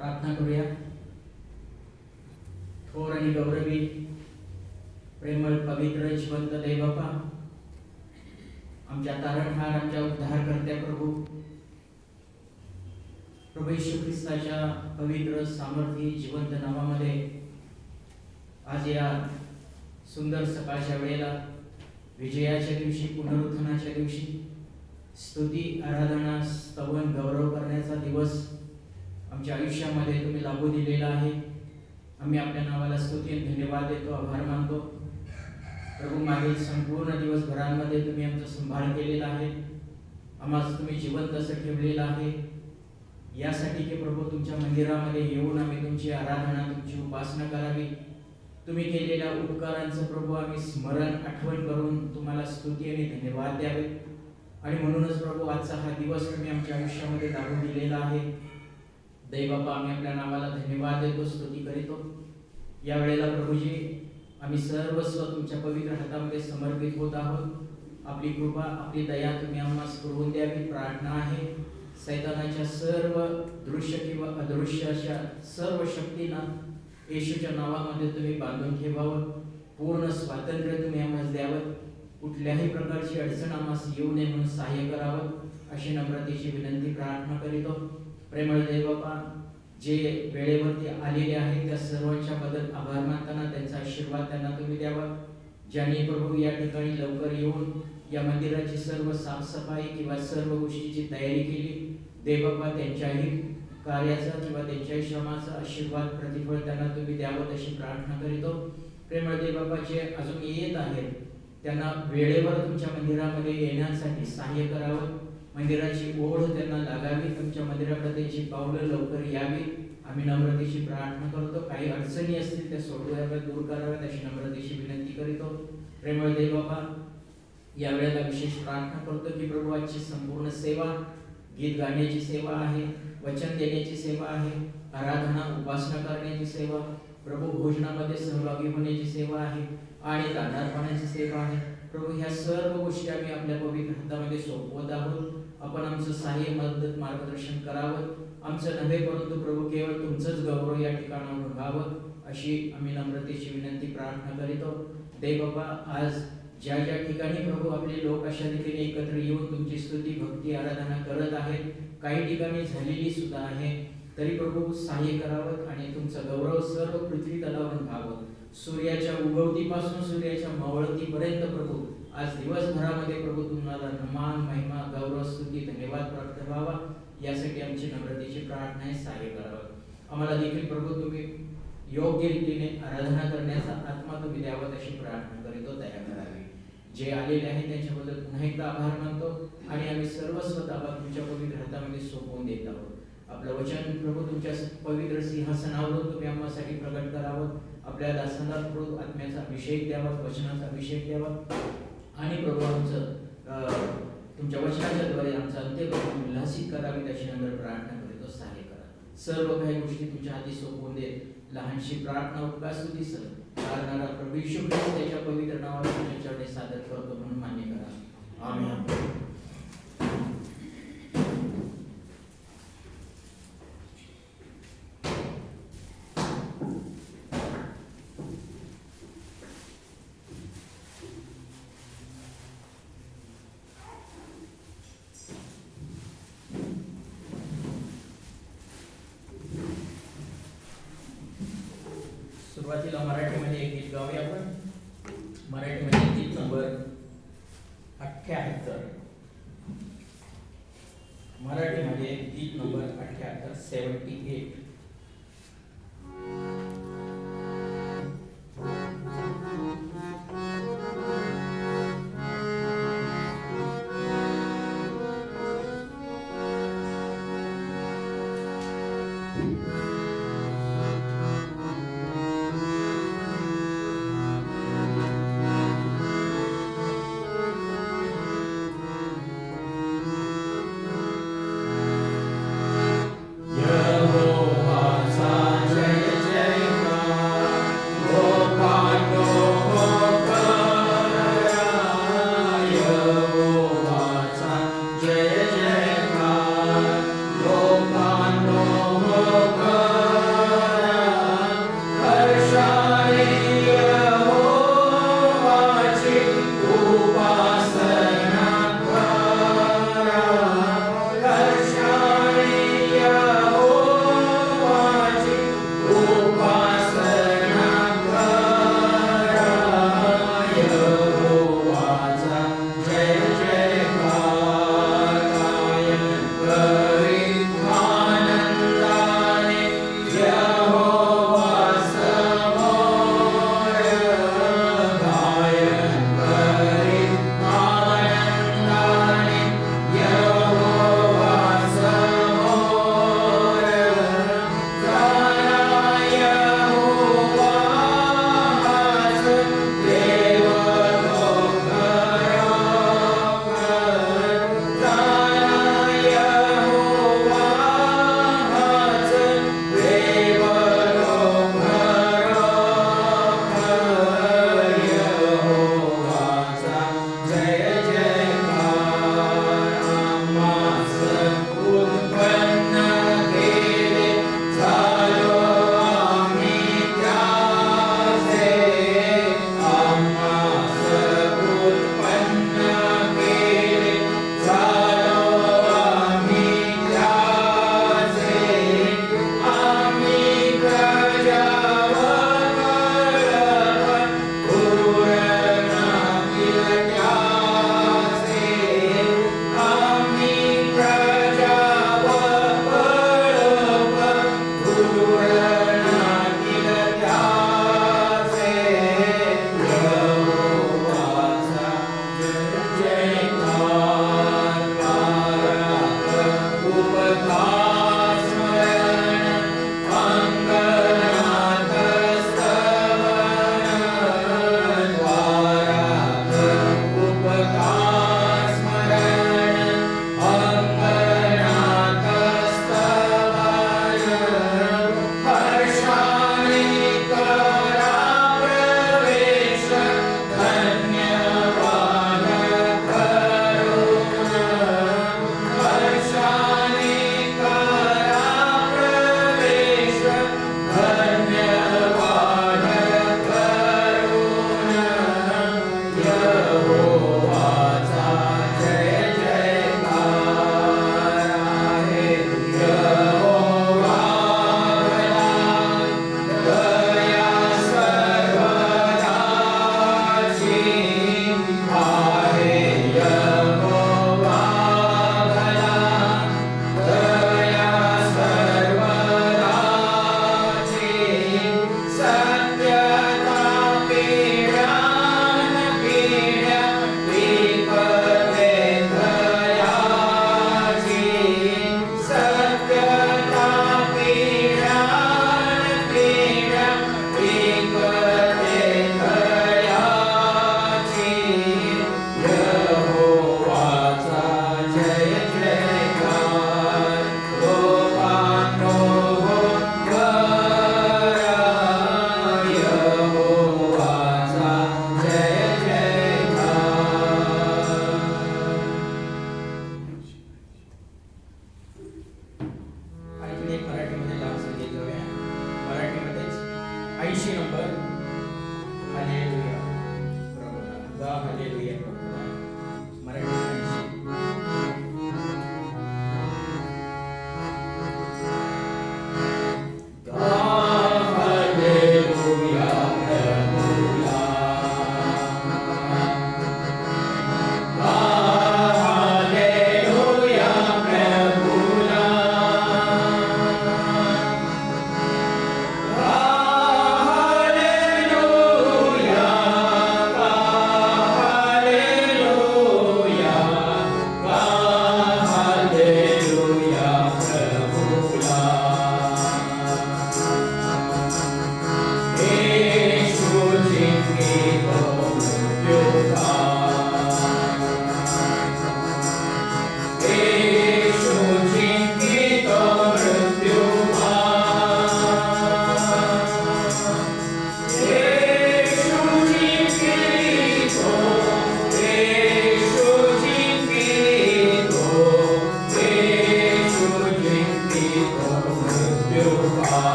प्रार्थना करूया. थोर आणि गौरवी प्रेमळ पवित्र जिवंत देवबापा, आमच्या तारणहार, आमच्या उद्धारकर्त्या प्रभू येशू ख्रिस्ताच्या पवित्र सामर्थी जिवंत नावामध्ये आज या सुंदर सकाळच्या वेळेला, विजयाच्या दिवशी, पुनरुत्थानाच्या दिवशी स्तुती, आराधना, स्तवन, गौरव करण्याचा दिवस आमच्या आयुष्यामध्ये तुम्ही लागू दिलेला आहे. आम्ही आपल्या नावाला स्तुती आणि धन्यवाद देतो, आभार मानतो. प्रभू, मागील संपूर्ण दिवसभरांमध्ये तुम्ही आमचा संभाळ केलेला आहे. आम्हाला तुम्ही जिवंत असं ठेवलेलं आहे यासाठी की प्रभू तुमच्या मंदिरामध्ये येऊन आम्ही तुमची आराधना, तुमची उपासना करावी. तुम्ही केलेल्या उपकारांचं प्रभू आम्ही स्मरण, आठवण करून तुम्हाला स्तुती आणि धन्यवाद द्यावे. आणि म्हणूनच प्रभू आजचा हा दिवस तुम्ही आमच्या आयुष्यामध्ये लागू दिलेला आहे. दैवबापा, आम्ही आपल्या नावाला धन्यवाद देतो, स्तुती करीतो. या वेळेला प्रभूजी, आम्ही सर्वस्व तुमच्या पवित्र हातामध्ये समर्पित होत आहोत. आपली कृपा, आपली दया तुम्ही आम्हाला पुरवून द्यावी. प्रार्थना आहे, सैतानाच्या सर्व दृश्य किंवा अदृश्य अशा सर्व शक्तींना येशूच्या नावामध्ये तुम्ही बांधून ठेवावं. पूर्ण स्वातंत्र्य तुम्ही आम्हाला द्यावं. कुठल्याही प्रकारची अडचण आम्हाला येऊ नये म्हणून सहाय्य करावं, अशी नम्रतेची विनंती प्रार्थना करीतो. प्रेमळ देवबापा, जे वेळेवरती आलेले आहेत त्या सर्वांच्या बद्दल आभार मानताना त्यांचा आशीर्वाद त्यांना तुम्ही द्यावा. ज्यांनी प्रभू या ठिकाणी लवकर येऊन या मंदिराची सर्व साफसफाई किंवा सर्व गोष्टीची तयारी केली, देवबापा त्यांच्याही कार्याचा किंवा त्यांच्याही श्रमाचा आशीर्वाद, प्रतिफळ त्यांना तुम्ही द्यावं अशी प्रार्थना करीतो. प्रेमळ देवबापा, जे अजून येत आहेत त्यांना वेळेवर तुमच्या मंदिरामध्ये येण्यासाठी सहाय्य करावं. मंदिराची ओढ त्यांना लागावी, तुमच्या मंदिराकडे त्यांची पावलं लवकर यावी, आम्ही नम्रतेची प्रार्थना करतो. काही अडचणी असतील त्या सोडवाव्यात, दूर कराव्यात अशी नम्रतेची विनंती करीतो. प्रेमळ देवबापा, या वेळेला विशेष प्रार्थना करतो की प्रभू आजची संपूर्ण सेवा, गीत गाण्याची सेवा आहे, वचन देण्याची सेवा आहे, आराधना, उपासना करण्याची सेवा, प्रभू भोजनामध्ये सहभागी होण्याची सेवा आहे आणि दानपाण्याची सेवा आहे. प्रभू, ह्या सर्व गोष्टी आम्ही आपल्या पवित्र हातामध्ये सोपवत आहोत. आपण आमचं सहाय्य, मदत, मार्गदर्शन करावं. आमचं नव्हे परंतु प्रभू केवळ तुमचंच गौरव या ठिकाणावर व्हावं अशी आम्ही नम्रतेची विनंती प्रार्थना करीतो. देवबापा, आज ज्या ज्या ठिकाणी प्रभू आपले लोक अशा रीतीने एकत्र येऊन तुमची स्तुती, भक्ती, आराधना करत आहेत, काही ठिकाणी झालेली सुद्धा आहे, तरी प्रभू सहाय्य करावं आणि तुमचं गौरव सर्व पृथ्वी तलावर व्हावं. सूर्याच्या उगवतीपासून सूर्याच्या मावळतीपर्यंत प्रभू आज दिवसभरामध्ये प्रभू तुम्हाला मान, महिमा, गौरव, स्तुती, धन्यवाद प्राप्त व्हावा यासाठी आमची नम्रतेची प्रार्थना आहे. सहाय्य करावं. आम्हाला देखील प्रभू तुम्ही योग्य रीतीने आराधना करण्याचा आत्मा तुम्ही द्यावा अशी प्रार्थना करीतो. दया करावी. जे आलेले आहेत त्यांच्याबद्दल पुन्हा एकदा आभार मानतो आणि आम्ही सर्वस्व ताबा तुमच्या पवित्र हातामध्ये सोपवून देत आहोत. आपलं वचन प्रभू तुमच्या पवित्र सिंहासनावरून तुम्ही आम्हासाठी प्रकट करावं. आपल्या दासांना प्रभू आत्म्याचा अभिषेक द्यावा, वचनाचा अभिषेक द्यावा आणि प्रभू आमचं तुमच्या वचनाच्या द्वारे आमचा अंत्यक्रम उल्हासित करावी अशी नम्र प्रार्थना करीतो. सहाय्य करा. सर्व काही गोष्टी तुमच्या हाती सोपवून देत लहानशी प्रार्थना, उपकार, स्तुती करणारा प्रभू येशू ख्रिस्त त्याच्या पवित्र नावाला तुमच्या चरणी सादर करतो म्हणून मान्य करा. आमेन. सुरुवातीला मराठीमध्ये एक गीत गाऊया आपण. मराठीमध्ये गीत नंबर 78. मराठीमध्ये गीत नंबर 78, 78. जय जयकार लोकांनो हो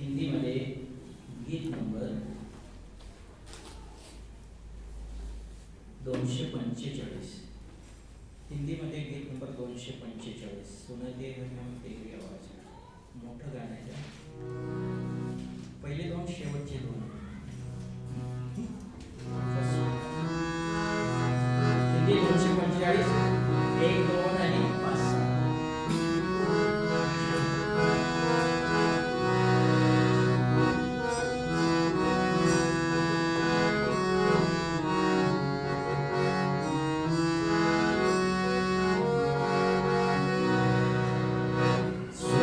हिंदीमध्ये गीत नंबर 245. हिंदीमध्ये गीत नंबर 245. सुनते हम तेरी आवाज. मोठं गाणं आहे. पहिले दोन, शेवटचे दोन. हिंदी 245, 1, 2 आणि 5. So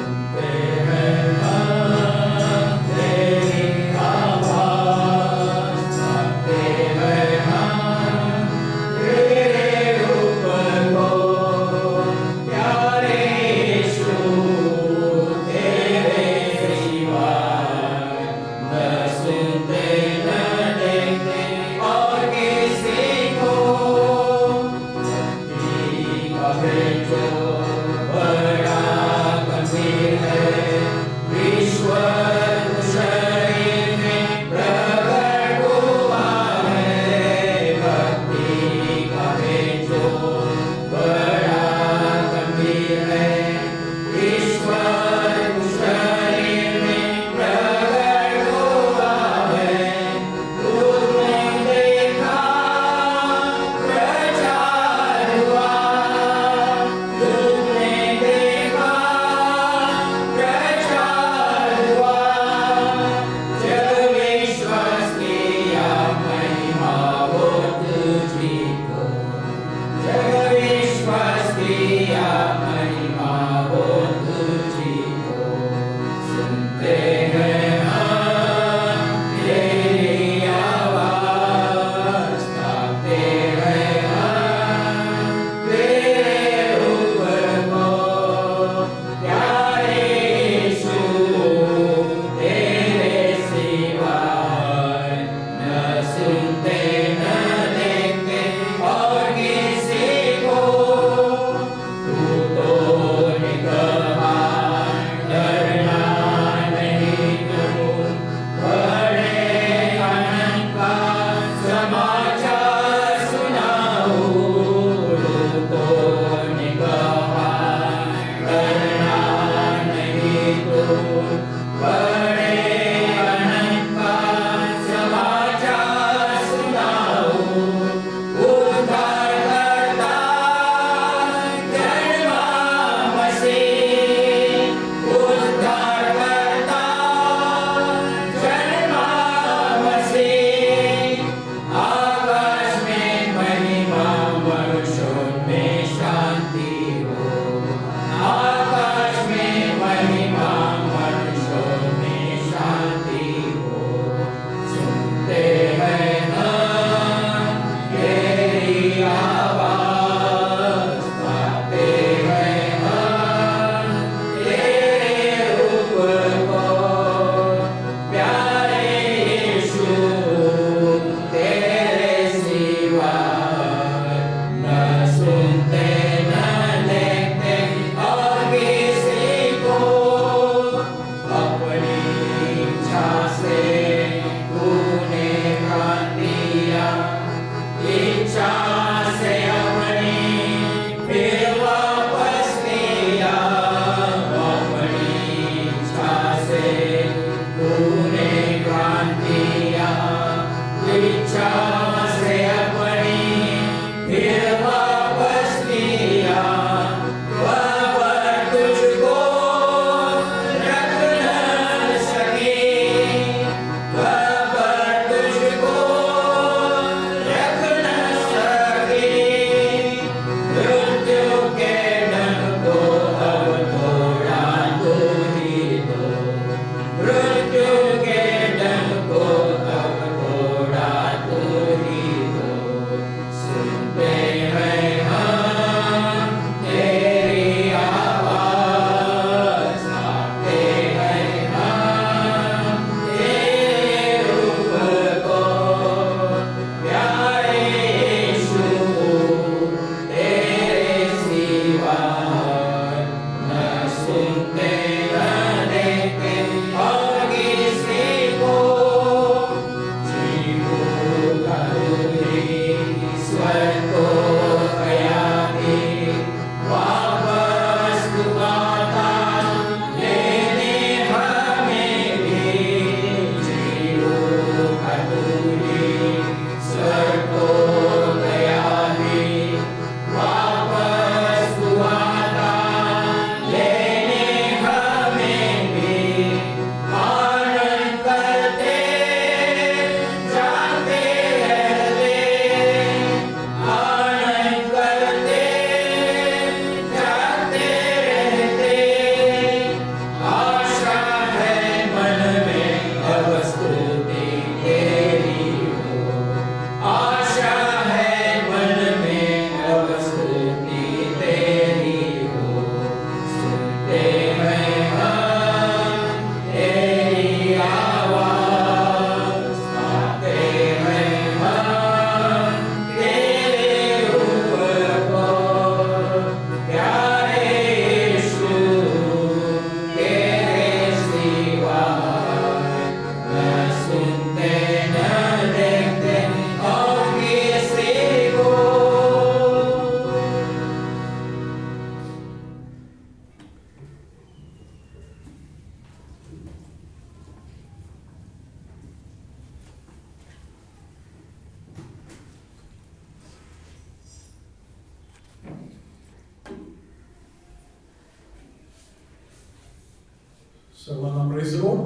सर्वांना praise the Lord.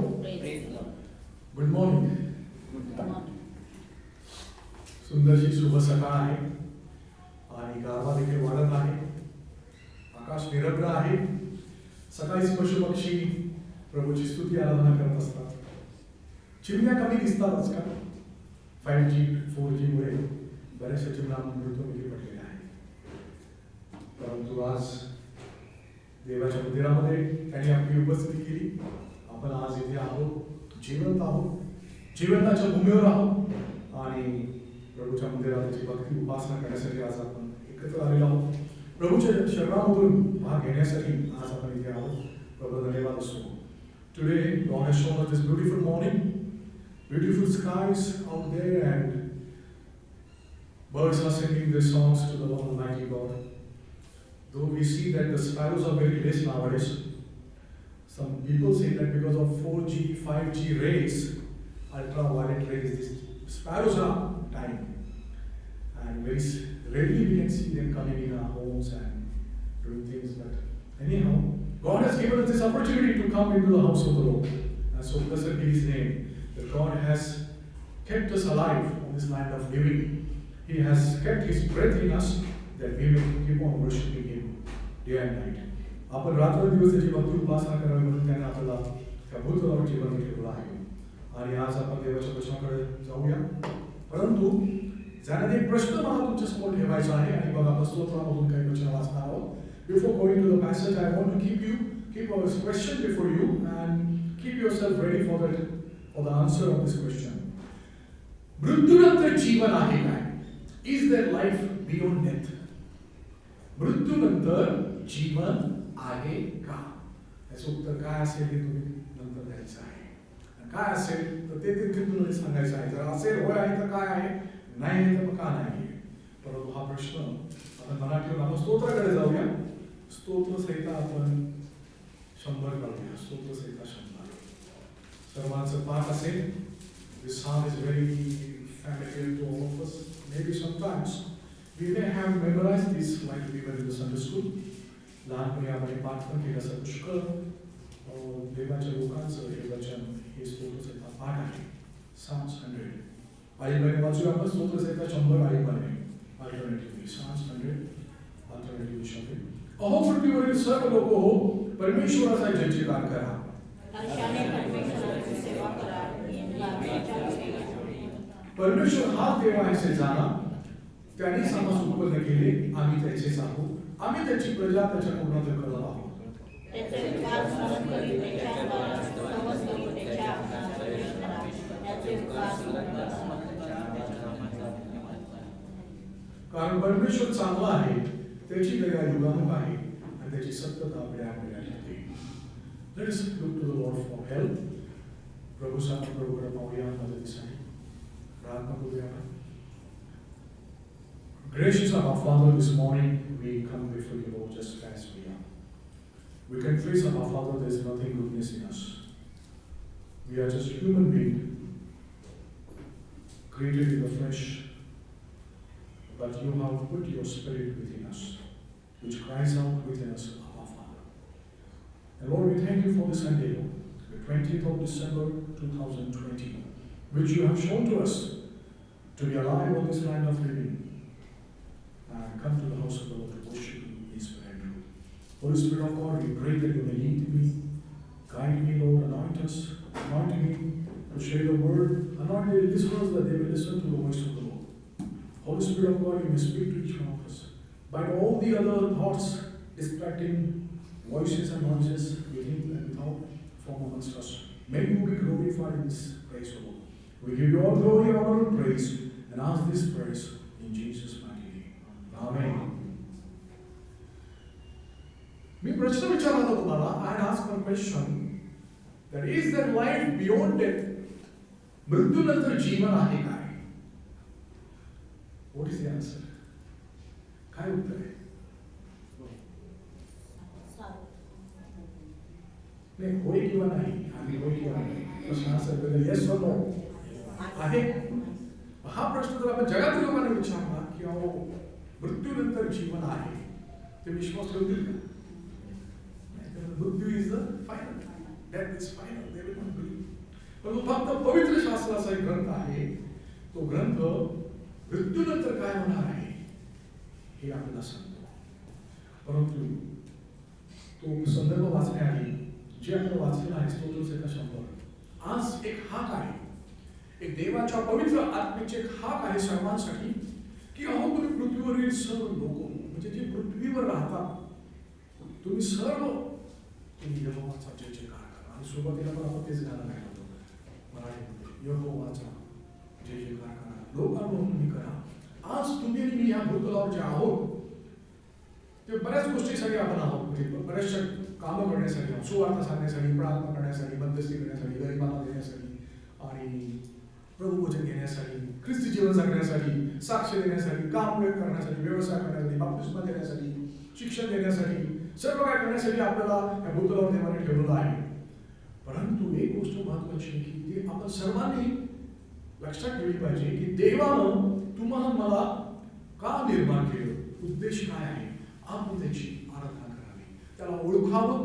Good morning. सुंदरशी शुभ सकाळ आहे आणि गारवा देखील वाढत आहे. आकाश निरभ्र आहे. सकाळीच पशुपक्षी प्रभूची स्तुती आराधना करत असतात. चिमण्या कमी दिसतातच का? 5G 4G मुळे बऱ्याचशा चिमण्यांना मृत्यूमुखी पडलेल्या आहेत. परंतु आज देवाच्या मंदिरामध्ये त्यांनी आपली उपस्थिती केली. आपण आज इथे आहोत, जिवंत आहोत, जिवंताच्या भूमीवर आहोत आणि प्रभूच्या मंदिरात त्याची भक्ती उपासना करण्यासाठी आज आपण एकत्र आलेलो आहोत. प्रभूच्या शरीरामधून भाग घेण्यासाठी आज आपण इथे आहोत. प्रभू धन्यवाद असो. Today God has shown us this beautiful morning, beautiful skies out there, and birds are singing their songs to the Lord Almighty God. Though we see that the sparrows are very less nowadays, some people say that because of 4G, 5G rays, ultraviolet rays, these sparrows are dying. And very rarely we can see them coming in our homes and doing things. But anyhow, God has given us this opportunity to come into the house of the Lord. And so blessed be His name, that God has kept us alive on this land of living. He has kept His breath in us, that we may keep on worshiping Him day and night. आपण रात्र दिवस त्याची भक्ती उपासना करावी म्हणून त्याने आपल्याला त्या भूतलावर जीवन ठेवलं आहे. आणि आज आपण देवाच्या वचनाकडे जाऊया. परंतु ज्याने एक प्रश्न मला तुमच्या समोर ठेवायचा आहे आणि बघा आपण स्तोत्रामधून काही वचन वाचणार आहोत. Before going to the passage, I want to keep a question before you and keep yourself ready for the answer of this question. मृत्यूनंतर जीवन आहे काय? Is there life beyond death? मृत्यूनंतर जीवन आहे का? याचं उत्तर काय असेल हे तुम्ही नंतर द्यायचं आहे. काय असेल तर ते तुम्हाला सांगायचं आहे. जर असेल होय आहे तर काय आहे, नाही आहे तर मग का नाही. परंतु हा प्रश्न आपण मराठीवर आपण स्तोत्राकडे जाऊया. स्तोत्र संहिता आपण 100 काढूया. स्तोत्र संहिता 100 सर्वांचं पाठ असेल. This psalm is very familiar to all of us. Maybe sometimes we may have memorized this like we were in the Sunday school. लहानपणी आपण पाठ पण केलं असं पुष्कळ देवाच्या लोकांचं हे वचन हे स्तोत्र संहिता पाठ आहे. Psalms 100 आईबाने वाचूया आपण स्तोत्र संहिता 100 आईबाने अल्टरनेटिव्हली Psalms 100 अल्टरनेटिव्ह शब्द. अहो पृथ्वीवरील सर्व लोक हो, परमेश्वराचा जयजयकार करा. परमेश्वर हा देव आहे से जाणा. त्याने समाज उत्पन्न केले, आम्ही त्याचेच आहोत. आम्ही त्याची प्रजा, त्याच्या पूर्ण करत आहोत. कारण परमेश्वर चांगला आहे, त्याची दया युगानुग आहे आणि त्याची सत्यता आपल्या ठेवते. Let us look to the Lord for help. प्रभूकडे पाहूया मदतीसाठी. प्रार्थना करूया. Gracious our Father, this morning we come before you, Lord, just as we are. We confess, our Father, there is nothing goodness in us. We are just human beings, created in the flesh, but you have put your Spirit within us, which cries out within us, our Father. And Lord, we thank you for this Sunday, the 20th of December 2020, which you have shown to us to be alive on this land of living and come to the house of the Lord to worship you in spirit and truth. Holy Spirit of God, we pray that you may lead me, guide me, Lord, anoint us, anoint me to share the word, anoint the listeners that they will listen to the voice of the Lord. Holy Spirit of God, you may speak to each one of us. Bind all the other thoughts, distracting voices and noises within and without from amongst us. May you be glorified in this praise, O Lord. We give you all glory, honor, and praise, and ask this praise in Jesus' mighty name. Amen. मी प्रश्न विचारला होता तुम्हाला. I asked one question, that is there life beyond death? मृत्यूनंतर जीवन आहे काय? What is the answer? काय उत्तर आहे? नाही, होय किंवा नाही. आम्ही होय किंवा नाही प्रश्न असेल येस और नो आहे. हा प्रश्न जर आपण जगातील लोकांना विचारला की अहो मृत्यूनंतर जीवन आहे, ते विश्वास ठेवतील का? मृत्यू is the final Death is final. They will not believe. परंतु फक्त पवित्र शास्त्राचा एक ग्रंथ आहे. तो ग्रंथ मृत्यूनंतर काय होणार आहे हे आपल्याला सांगतो. परंतु तो संदर्भ वाचण्याआधी जे आपण वाचलेलं आहे स्तोत्र 100 आज एक हाक आहे. एक देवाच्या पवित्र आत्मेचे एक हाक आहे सर्वांसाठी की अहो तुम्ही पृथ्वीवरील सर्व लोक म्हणजे जे पृथ्वीवर राहतात तुम्ही सर्व तुम्ही यहोवाचा जय जयकार करा. आणि सुरुवातीला पण आपण तेच गाणं गायलं होतं मराठीमध्ये, यहोवाचा जय जयकार करा, लोकांनो तुम्ही करा. आज तुम्ही आणि मी या भूतलावर जे आहोत ते बऱ्याच गोष्टीसाठी आपण आहोत. म्हणजे बऱ्याचशा कामं करण्यासाठी, सुवार्ता सांगण्यासाठी, प्रार्थना करण्यासाठी, मध्यस्थी करण्यासाठी, गरिबांना देण्यासाठी आणि प्रभुवचन घेण्यासाठी, ख्रिस्ती जीवन जगण्यासाठी, साक्ष देण्यासाठी, काम करण्यासाठी, व्यवसाय करण्यासाठी, बाप्तिस्मा देण्यासाठी, शिक्षण देण्यासाठी, सर्व काय करण्यासाठी आपल्याला या भूतलावर देवाने ठेवलेलं आहे. परंतु एक गोष्ट महत्वाची आहे की ते आपण सर्वांनी लक्षात ठेवली पाहिजे की देवानं तुम्हाला मला का निर्माण केलं, उद्देश काय आहे. आपण त्याची आराधना करावी, त्याला ओळखावं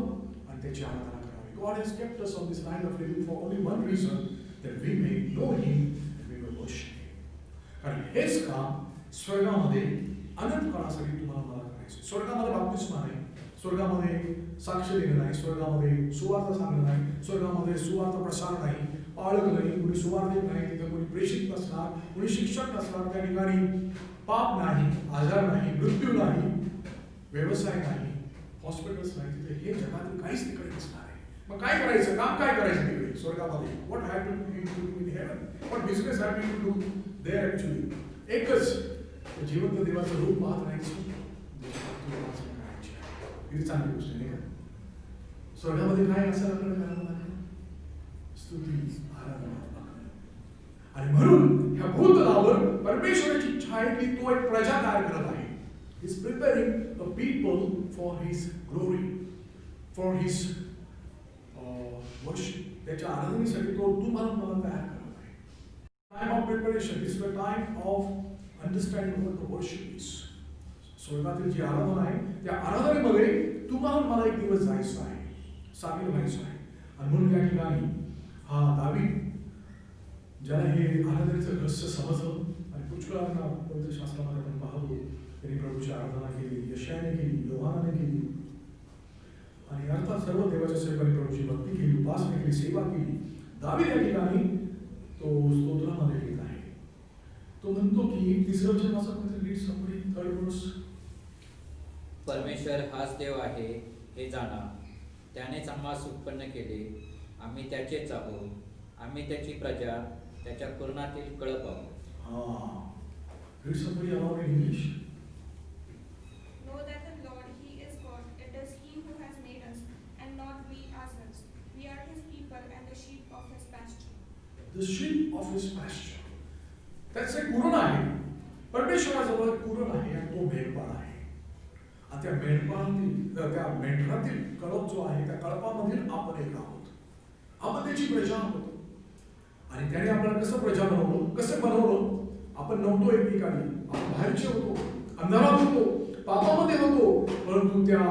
आणि त्याची आराधना करावी. God has kept us on this land of living for only one reason, that we may know Him and we will worship Him. कारण हेच काम स्वर्गामध्ये अनंत काळासाठी तुम्हाला मला करायचं. स्वर्गामध्ये बाप्तिस्मा नाही, स्वर्गामध्ये साक्ष देणं नाही, स्वर्गामध्ये सुवार्ता सांगणं नाही, स्वर्गामध्ये सुवार्ता प्रसार नाही, पाळक नाही, कोणी सुवार्थिक नाही, तिथं कोणी प्रेषित नसणार, कोणी शिक्षक नसणार, त्या ठिकाणी पाप नाही, आजार नाही, मृत्यू नाही, व्यवसाय नाही, हॉस्पिटल्स नाही, तिथे हे जगातील काहीच तिकडे नसणार आहे. मग काय करायचं, काम काय करायचं तिकडे स्वर्गामध्ये. What have to do in heaven, what business have to do there. Actually एकच जिवंत देवाचं रूप पाहत राहायचं, ही चांगली गोष्ट नाही का. स्वर्गामध्ये काय असं आपल्याला करावं लागेल, स्तुती आराधना. आणि म्हणून ह्या भूतलावर परमेश्वराची इच्छा आहे की तो एक प्रजा तयार करत आहे. He is preparing a people for His glory, for His worship. त्याच्या आराधनेसाठी तो तुम्हाला मला तयार करत आहे. Time of preparation is the time of understanding what the worship is. स्वर्गातील जी आराधना आहे त्या आराधनेमध्ये तुम्हाला मला एक दिवस जायचं आहे, सामील व्हायचं आहे. आणि म्हणून या ठिकाणी हा दावीद ज्याला हे आराधनेचं रहस्य समजलं आणि पुष्कळांना पवित्र शास्त्रामध्ये आपण पाहतो त्यांनी प्रभूची आराधना केली, यशायाने केली, योहानाने केली आणि अर्थात सर्व देवाच्या सेवकांनी प्रभूची भक्ती केली, उपासना केली, सेवा केली. दावीद या ठिकाणी तो स्तोत्रामध्ये लिहित आहे. तो म्हणतो की तिसरं वचन असं कोणतं रीड समरी थर्ड वर्स. परमेश्वर हाच देव आहे हे जाणा, त्यानेच आम्हास उत्पन्न केले, आम्ही त्याचेच आहोत, आम्ही त्याची प्रजा, त्याच्या कुरणातील कळप आहोत. Read summary about in English. Know that the Lord, He is God. It is He who has made us, and not we ourselves. We are His people and the sheep of His pasture. The sheep of His pasture. त्याचं एक कुरण आहे, परमेश्वराजवळ कुरण आहे आणि तो मेंढपाळ आहे. आणि त्या मेंढपाळातील त्या मेंढरातील कळप जो आहे त्या कळपामधील आपण एक आहोत, आपण त्याची प्रजा आहोत. आणि त्याने आपल्याला कसं प्रजा बनवलं, कसं बनवलं. आपण नव्हतो एक ठिकाणी, आपण बाहेरचे होतो, अंधारात होतो, पापामध्ये होतो. परंतु त्या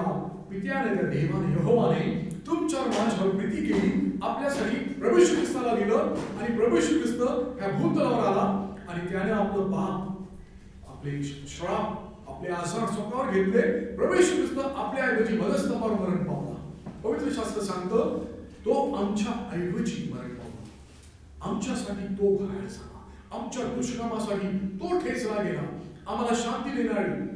पित्याने, त्या देवाने, यहोवाने तुमच्यावर माझ्यावर प्रीती केली, आपल्यासाठी प्रभू येशू ख्रिस्ताला दिलं आणि प्रभू येशू ख्रिस्त ह्या भूतलावर आला आणि त्याने आपलं पाप, आपले श्राप, आपले आजार स्वतःवर घेतले. प्रभू येशू ख्रिस्त आपल्या ऐवजी मध्यस्थापावर मरण पावला. पवित्र शास्त्र सांगतं तो आमच्या ऐवजी मरण पावला, आमच्यासाठी तो घायल झाला, आमच्या दुष्कामासाठी तो ठेचला गेला. आम्हाला शांती देणारी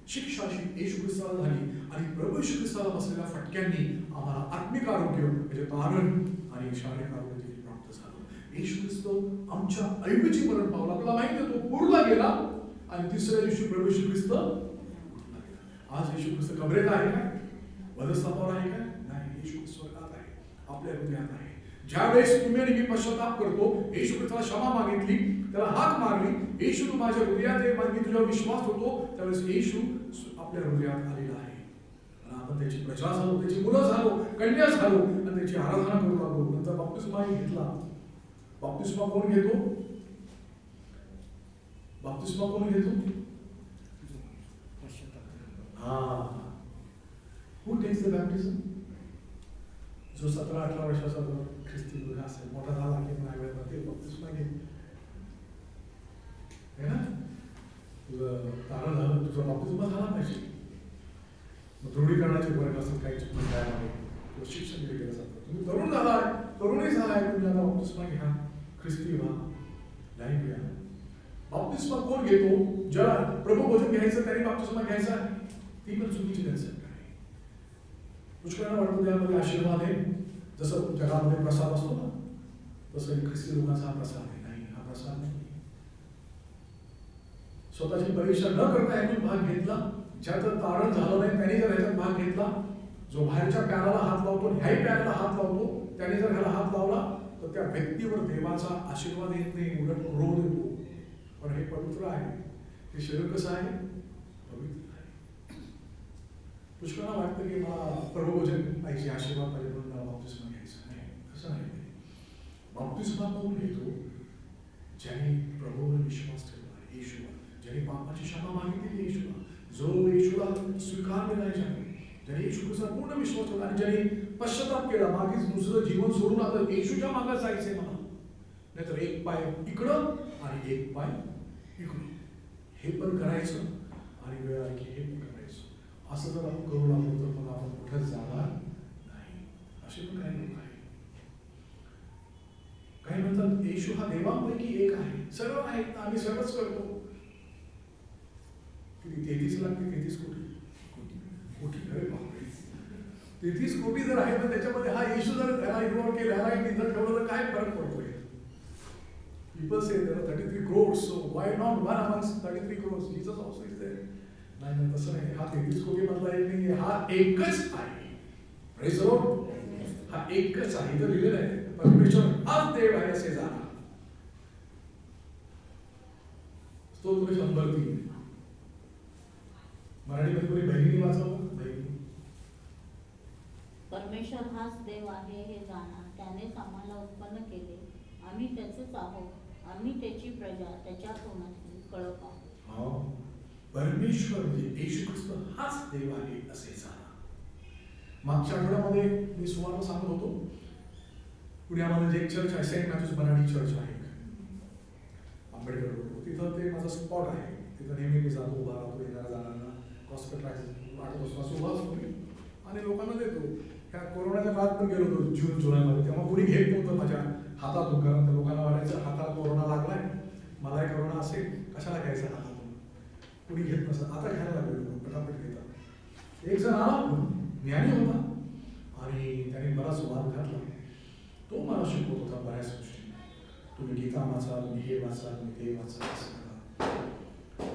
शिक्षाशी येशू ख्रिस्ताला झाली आणि प्रभू येशू ख्रिस्ताला बसलेल्या फटक्यांनी आम्हाला आत्मिक आरोग्य म्हणजे तारण आणि शारीरिक आरोग्य देखील प्राप्त झालं. येशू ख्रिस्त आमच्या ऐवजी मरण पावला. आपल्याला माहिती आहे तो पुरला गेला आणि तिसऱ्या दिवशी प्रभू येशू ख्रिस्त उठला गेला. आज येशू ख्रिस्त कबरेत आहे काय, वधस्थापावर आहे काय? नाही, येशू ख्रिस्त स्वर्गात आहे, आपल्या हृदयात आहे. ज्यावेळेस तुम्ही आणि मी पश्चाताप करतो, येशू ख्रिस्ताला क्षमा मागितली, त्याला हाक मारली, येशू तू माझ्या हृदयात आहे, मी तुझ्यावर विश्वास होतो, त्यावेळेस येशू आपल्या हृदयात आलेला आहे. आणि आपण त्याची प्रजा झालो, त्याची मुलं झालो, कन्या झालो आणि त्याची आराधना करू लागलो. नंतर बाप्तिस्माही घेतला. बाप्तिस्मा कोण घेतो? बाप्तिस्मा कोण घेतो? Who takes the baptism? जो 17-18 वर्षाचा जो ख्रिस्ती मुलगा असेल, मोठा झाला की नाही वेळ ते बपतिस्मा घे. है ना? तुझं तारण झालं, तुझा बपतिस्मा झाला पाहिजे. मग दृढीकरणाचे वर्ग असतात, काही चुकून काय आहे, शिक्षण दिले गेलं जातं. तुम्ही तरुण झालाय, तरुणी झालाय, तुम्ही आता बपतिस्मा घ्या, ख्रिस्ती व्हा, नाही घ्या. बपतिस्मा कोण घेतो? ज्याला प्रभू भोजन घ्यायचं त्याने बपतिस्मा घ्यायचा आहे. ती पण चुकीची कन्सेप्ट आहे. पुष्कळांना वाटतं त्यामध्ये आशीर्वाद आहे, जसं जगामध्ये प्रसाद असतो ना, तसं ख्रिस्ती लोकांचा हा प्रसाद आहे. नाही, हा प्रसाद नाही. स्वतःची परीक्षा न करता यातून भाग घेतला, ज्याचं तारण झालं नाही त्याने जर ह्याच्यात भाग घेतला, जो बाहेरच्या प्याराला हात लावतो, ह्याही प्याराला हात लावतो, त्याने जर ह्याला हात लावला तर त्या व्यक्तीवर देवाचा आशीर्वाद येत नाही, उलट क्रोध येतो. पण हे पवित्र आहे. हे शरीर कसं आहे? पवित्र आहे. पुष्कळांना वाटतं की मला प्रभुभोजन पाहिजे, आशीर्वाद पाहिजे म्हणून मला बपतिस्मा घ्यायचा नाही. कसं नाही. बपतिस्मा कोण घेतो? ज्याने प्रभूवर विश्वास ठेवला आहे, येशूवर. ज्याने पापाची क्षमा मागितली येशूला, जो येशूला स्वीकारलेला आहे, ज्याने येशू ख्रिस्तावर पूर्ण विश्वास ठेवला आणि ज्याने पश्चाताप केला, मागीच दुसरं जीवन सोडून आता येशूच्या मागे जायचंय मला, नाहीतर एक पाय इकडं आणि एक पाय इकडं, हे पण करायचं आणि वेळ आली की हे पण करायचं. असं जर आपण करू लागलो तर मग आपण कुठेच जाणार नाही. असे पण काही लोक आहेत. काही म्हणतात येशू हा देवांपैकी एक आहे, सर्व आहेत, आम्ही सर्वच करतो. किती 33 लाख ते 33 कोटी कोटी अरे बापरे, 33 कोटी जर आहे तर त्याच्यामध्ये हा येशू जर त्याला इन्व्हॉल्व केला, ह्याला इथं ठेवलं तर काय फरक पडतोय? People say there are 33 crores, so why not one amongst 33 crores? Jesus also is there. नाही, तसं नाही. हा 33 कोटी मधला एक नाही, हा एकच आहे. Praise the Lord. हा एकच आहे. इथं लिहिलेलं आहे, परमेश्वर हाच देव आहे असे जाणा. स्तोत्र 103. मराठीमध्ये कोणी बहिणी वाचावं? बहिणी. परमेश्वर हाच देव आहे हे जाणा, त्यानेच आम्हाला उत्पन्न केले, आम्ही त्याचेच आहोत, आम्ही त्याची प्रजा, त्याच्या तोंडातील कळप आहोत. परमेश्वर म्हणजे येशू ख्रिस्त हाच देव आहे असे जाणा. मागच्या आठवड्यामध्ये मी सुमार सांगत होतो, पुण्यामध्ये जे एक चर्च आहे, सेंट मॅथ्यूज बनाडी चर्च आहे, आंबेडकर रोड, तिथं ते माझं स्पॉट आहे. तिथं नेहमी मी जातो, उभा राहतो, येणाऱ्या जाणाऱ्यांना हॉस्पिटलाइज 8 वाजता उभा असतो मी आणि लोकांना देतो. ह्या कोरोनाच्या काळात पण गेलो होतो जून जुलैमध्ये, तेव्हा कोणी घेत नव्हतं माझ्या हातातून, कारण त्या लोकांना वाटायचं हातात कोरोना लागलाय, मलाही कोरोना असेल, कशाला घ्यायचा हातातून, कोणी घेत नसतं. आता घ्यायला लागलो, पटापट घेतात. एक जण आला, ज्ञानी होता आणि त्याने बराच वाद घातला. तो मला शिकवत होता बऱ्याच गोष्टी. तुम्ही गीता वाचा, तुम्ही हे वाचा, तुम्ही ते वाचा, असं करा.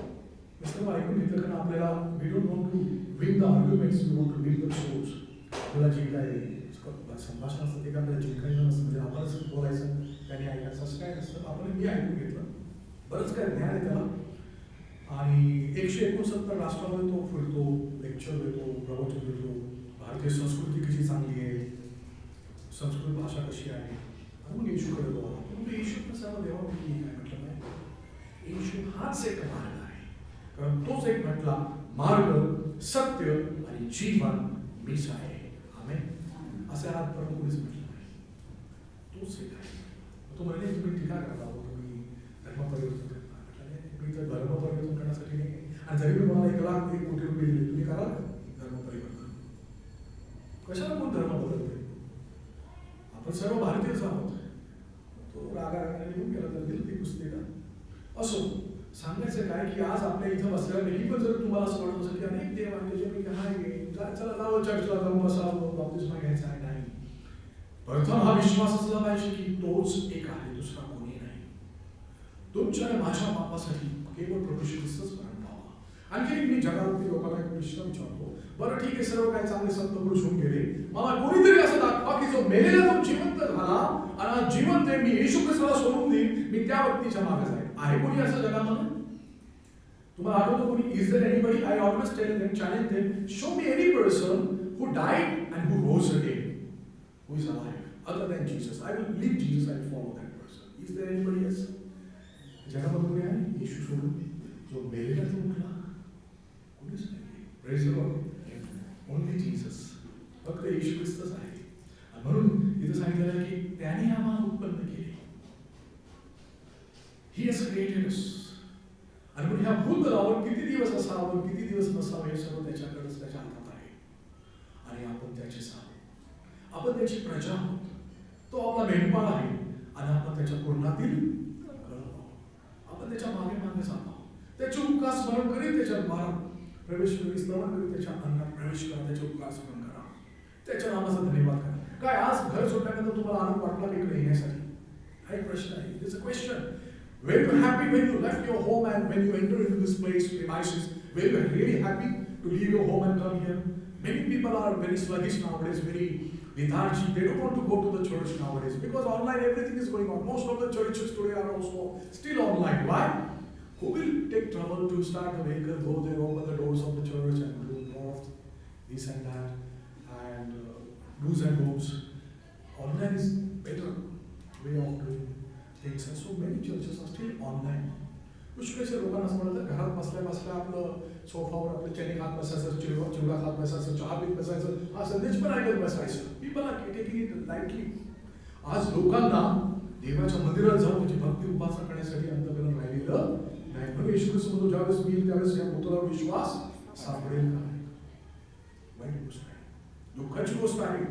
सर्व ऐकून घेतलं, कारण आपल्याला we don't want to win the arguments, we want to win the source. आपल्याला जे काय संभाषण असतं ते काय आपल्याला जिंकायचं नसतं, म्हणजे आपणच बोलायचं, त्याने ऐकायचं असं काय नसतं. आपण मी ऐकून घेतलं, बरंच काय ज्ञान आहे त्याला. आणि 169 राष्ट्रामध्ये तो फिरतो, लेक्चर देतो, प्रवचन देतो. भारतीय संस्कृती कशी चांगली आहे, संस्कृत भाषा कशी आहे, आणि मग येशूकडे तो आला. म्हणजे येशू सर्व देवापैकी काय म्हटलं नाही, येशू हाच एक मार्ग आहे, कारण तोच एक म्हटला, मार्ग, सत्य आणि जीवन मीच आहे. आमेन. असे आजपर्यंत कोणीच म्हटलं नाही, तोच एक आहे. तो म्हणजे तुम्ही टीका करता, तुम्ही धर्म परिवर्तन करता, तुम्ही तर धर्म परिवर्तन करण्यासाठी नाही. आणि जरी मी तुम्हाला 1 कोटी रुपये दिले, तुम्ही करा धर्म परिवर्तन. कशाला कोण धर्म बदलते? आपण सर्व भारतीयच आहोत. तो रागाने घेऊन गेला, तर दिली ती पुस्तिका. असो, सांगायचं काय की आज आपल्या इथं बसल्यापैकी पण जर तुम्हाला असं वाटत असेल की अनेक देव आहे त्याच्यापैकी हा चला जावं चर्चला जाऊन बसावं, बपतिस्मा घ्यायचा आहे, नाही. प्रथम हा विश्वास असला पाहिजे की तोच एक आहे, दुसरा कोणी नाही. तुमच्या माझ्या पापासाठी केवळ प्रभू श्री ख्रिस्तच मरण पावा. आणखी मी जगातील लोकांना एक प्रश्न विचारतो, बरं ठीक आहे, सर्व काही चांगले संत पुरुष होऊन गेले, मला कोणीतरी असं दाखवा की जो मेलेला तो जिवंत झाला आणि जिवंत आहे, मी येशू ख्रिस्ताला सोडून देईन, मी त्या व्यक्तीच्या मागे जाईन. आहे कोणी असं जगामध्ये? तुम्हाला आठवतं कोणी? Is there anybody? I always tell them, challenge them, show me any person who died and who rose again, who is alive other than Jesus. I will leave Jesus, I will follow that person. Is there anybody else? जगामध्ये कोणी आहे येशू सोडून जो मेलेला तो उठला? कोणीच नाही. Praise the Lord. Only Jesus. फक्त येशू ख्रिस्तच आहे. म्हणून इथं सांगितलेलं आहे की त्याने आम्हाला उत्पन्न केले. He has created us. आणि म्हणून ह्या भूतलावर किती दिवस असावं किती दिवस नसावं हे सर्व त्याच्याकडेच त्याच्या हातात आहे. आणि आपण त्याचेच आहोत. आपण त्याची प्रजा आहोत. तो आपला मेंढपाळ आहे आणि आपण त्याच्या पूर्णातील कळप आहोत. आपण त्याच्या मागे मागे जात आहोत. त्याचे उपकार स्मरण करीत त्याच्या द्वारात प्रवेश करीत स्मरण करीत त्याच्या अंगात प्रवेश करा. त्याचे उपकार स्मरण करा. त्याच्या नामाचा धन्यवाद करा. काय आज घर सोडल्यानंतर तुम्हाला आनंद वाटला की इकडे येण्यासाठी? हा एक प्रश्न आहे. It's a question. Were you happy when you left your home and when you entered into this place, premises? Were you really happy to leave your home and come here? Many people are very sluggish nowadays, very lethargic. They don't want to go to the church nowadays because online everything is going on. Most of the churches today are also still online. Why? Who will take trouble to start the vehicle, go there, open the doors of the church and do more of this and that and do's and don'ts? Online is better way of doing things. And so many churches are still online. पुष्कळशा लोकांना असं म्हणतात घरात बसल्या बसल्या आपलं सोफावर आपलं चणे खात बसायचं, चिवडा खात बसायचं, चहा पीत बसायचं, हा संदेश पण ऐकत बसायचं. People are taking it lightly. आज लोकांना देवाच्या मंदिरात जाऊन त्याची भक्ती उपासना करण्यासाठी अंतःकरण राहिलेलं नाही. म्हणून येशू ख्रिस्त म्हणतो ज्यावेळेस मी त्यावेळेस या भूतलावर विश्वास सापडेल का? वाईट गोष्ट आहे, दुःखाची गोष्ट आहे.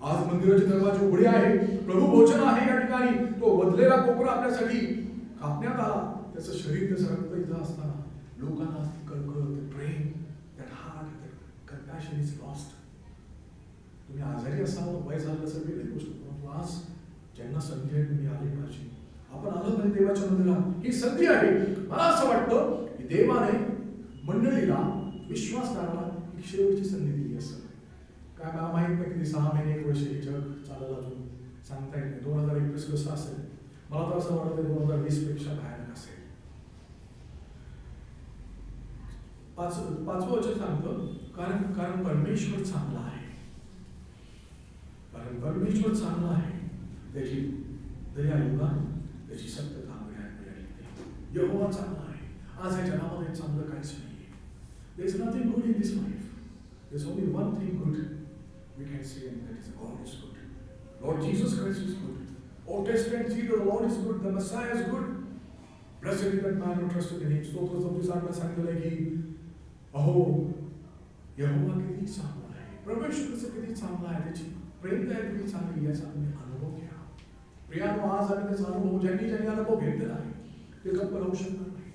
आज मंदिराचे दरवाजे उघडे आहे. प्रभू भोजन आहे या ठिकाणी. तो वधलेला कोकरा आपल्यासाठी कापण्यात आला. त्याचं शरीर त्याचं रक्त इथं असताना लोकांना कळकळ, प्रेम, that heart, that compassion is lost. तुम्ही आजारी असावं, वय झालं असेल वेगळी गोष्ट, परंतु आज ज्यांना संधी आहे तुम्ही आले पाहिजे. आपण आलं पाहिजे देवाच्या मंदिरात. ही संधी आहे. मला असं वाटतं की देवाने मंडळीला, विश्वासदाराला एक शेवटची संधी दिली असेल. काय मला माहित नाही किती 6 महिने 1 वर्ष हे जग चाललं अजून सांगता येत नाही. 2021 कसं असेल मला तर असं वाटतं 2020 पेक्षा भयानक असेल. पाचवं वचन सांगतं कारण परमेश्वर चांगला आहे. कारण परमेश्वर चांगला आहे. त्याची दया योगा, त्याची सत्यता मिळाली. यहोवा चांगला आहे. आज या जगामध्ये चांगलं काहीच नाही. There is nothing good in this life. There is only one thing good we can say, and that is God is good. Lord Jesus Christ is good. Old Testament see the Lord is good, the Messiah is good. Blessed is that man who trusted in him. स्तोत्र 34 सांगितलं आहे की अहो यहोवा किती चांगला आहे, परमेश्वर किती चांगला आहे, त्याची प्रेम दया किती चांगली याचा तुम्ही अनुभव घ्या. प्रियानो आज आम्ही त्याचा अनुभव ज्यांनी अनुभव घेतलेला आहे ते गप्प राहू शकणार नाही.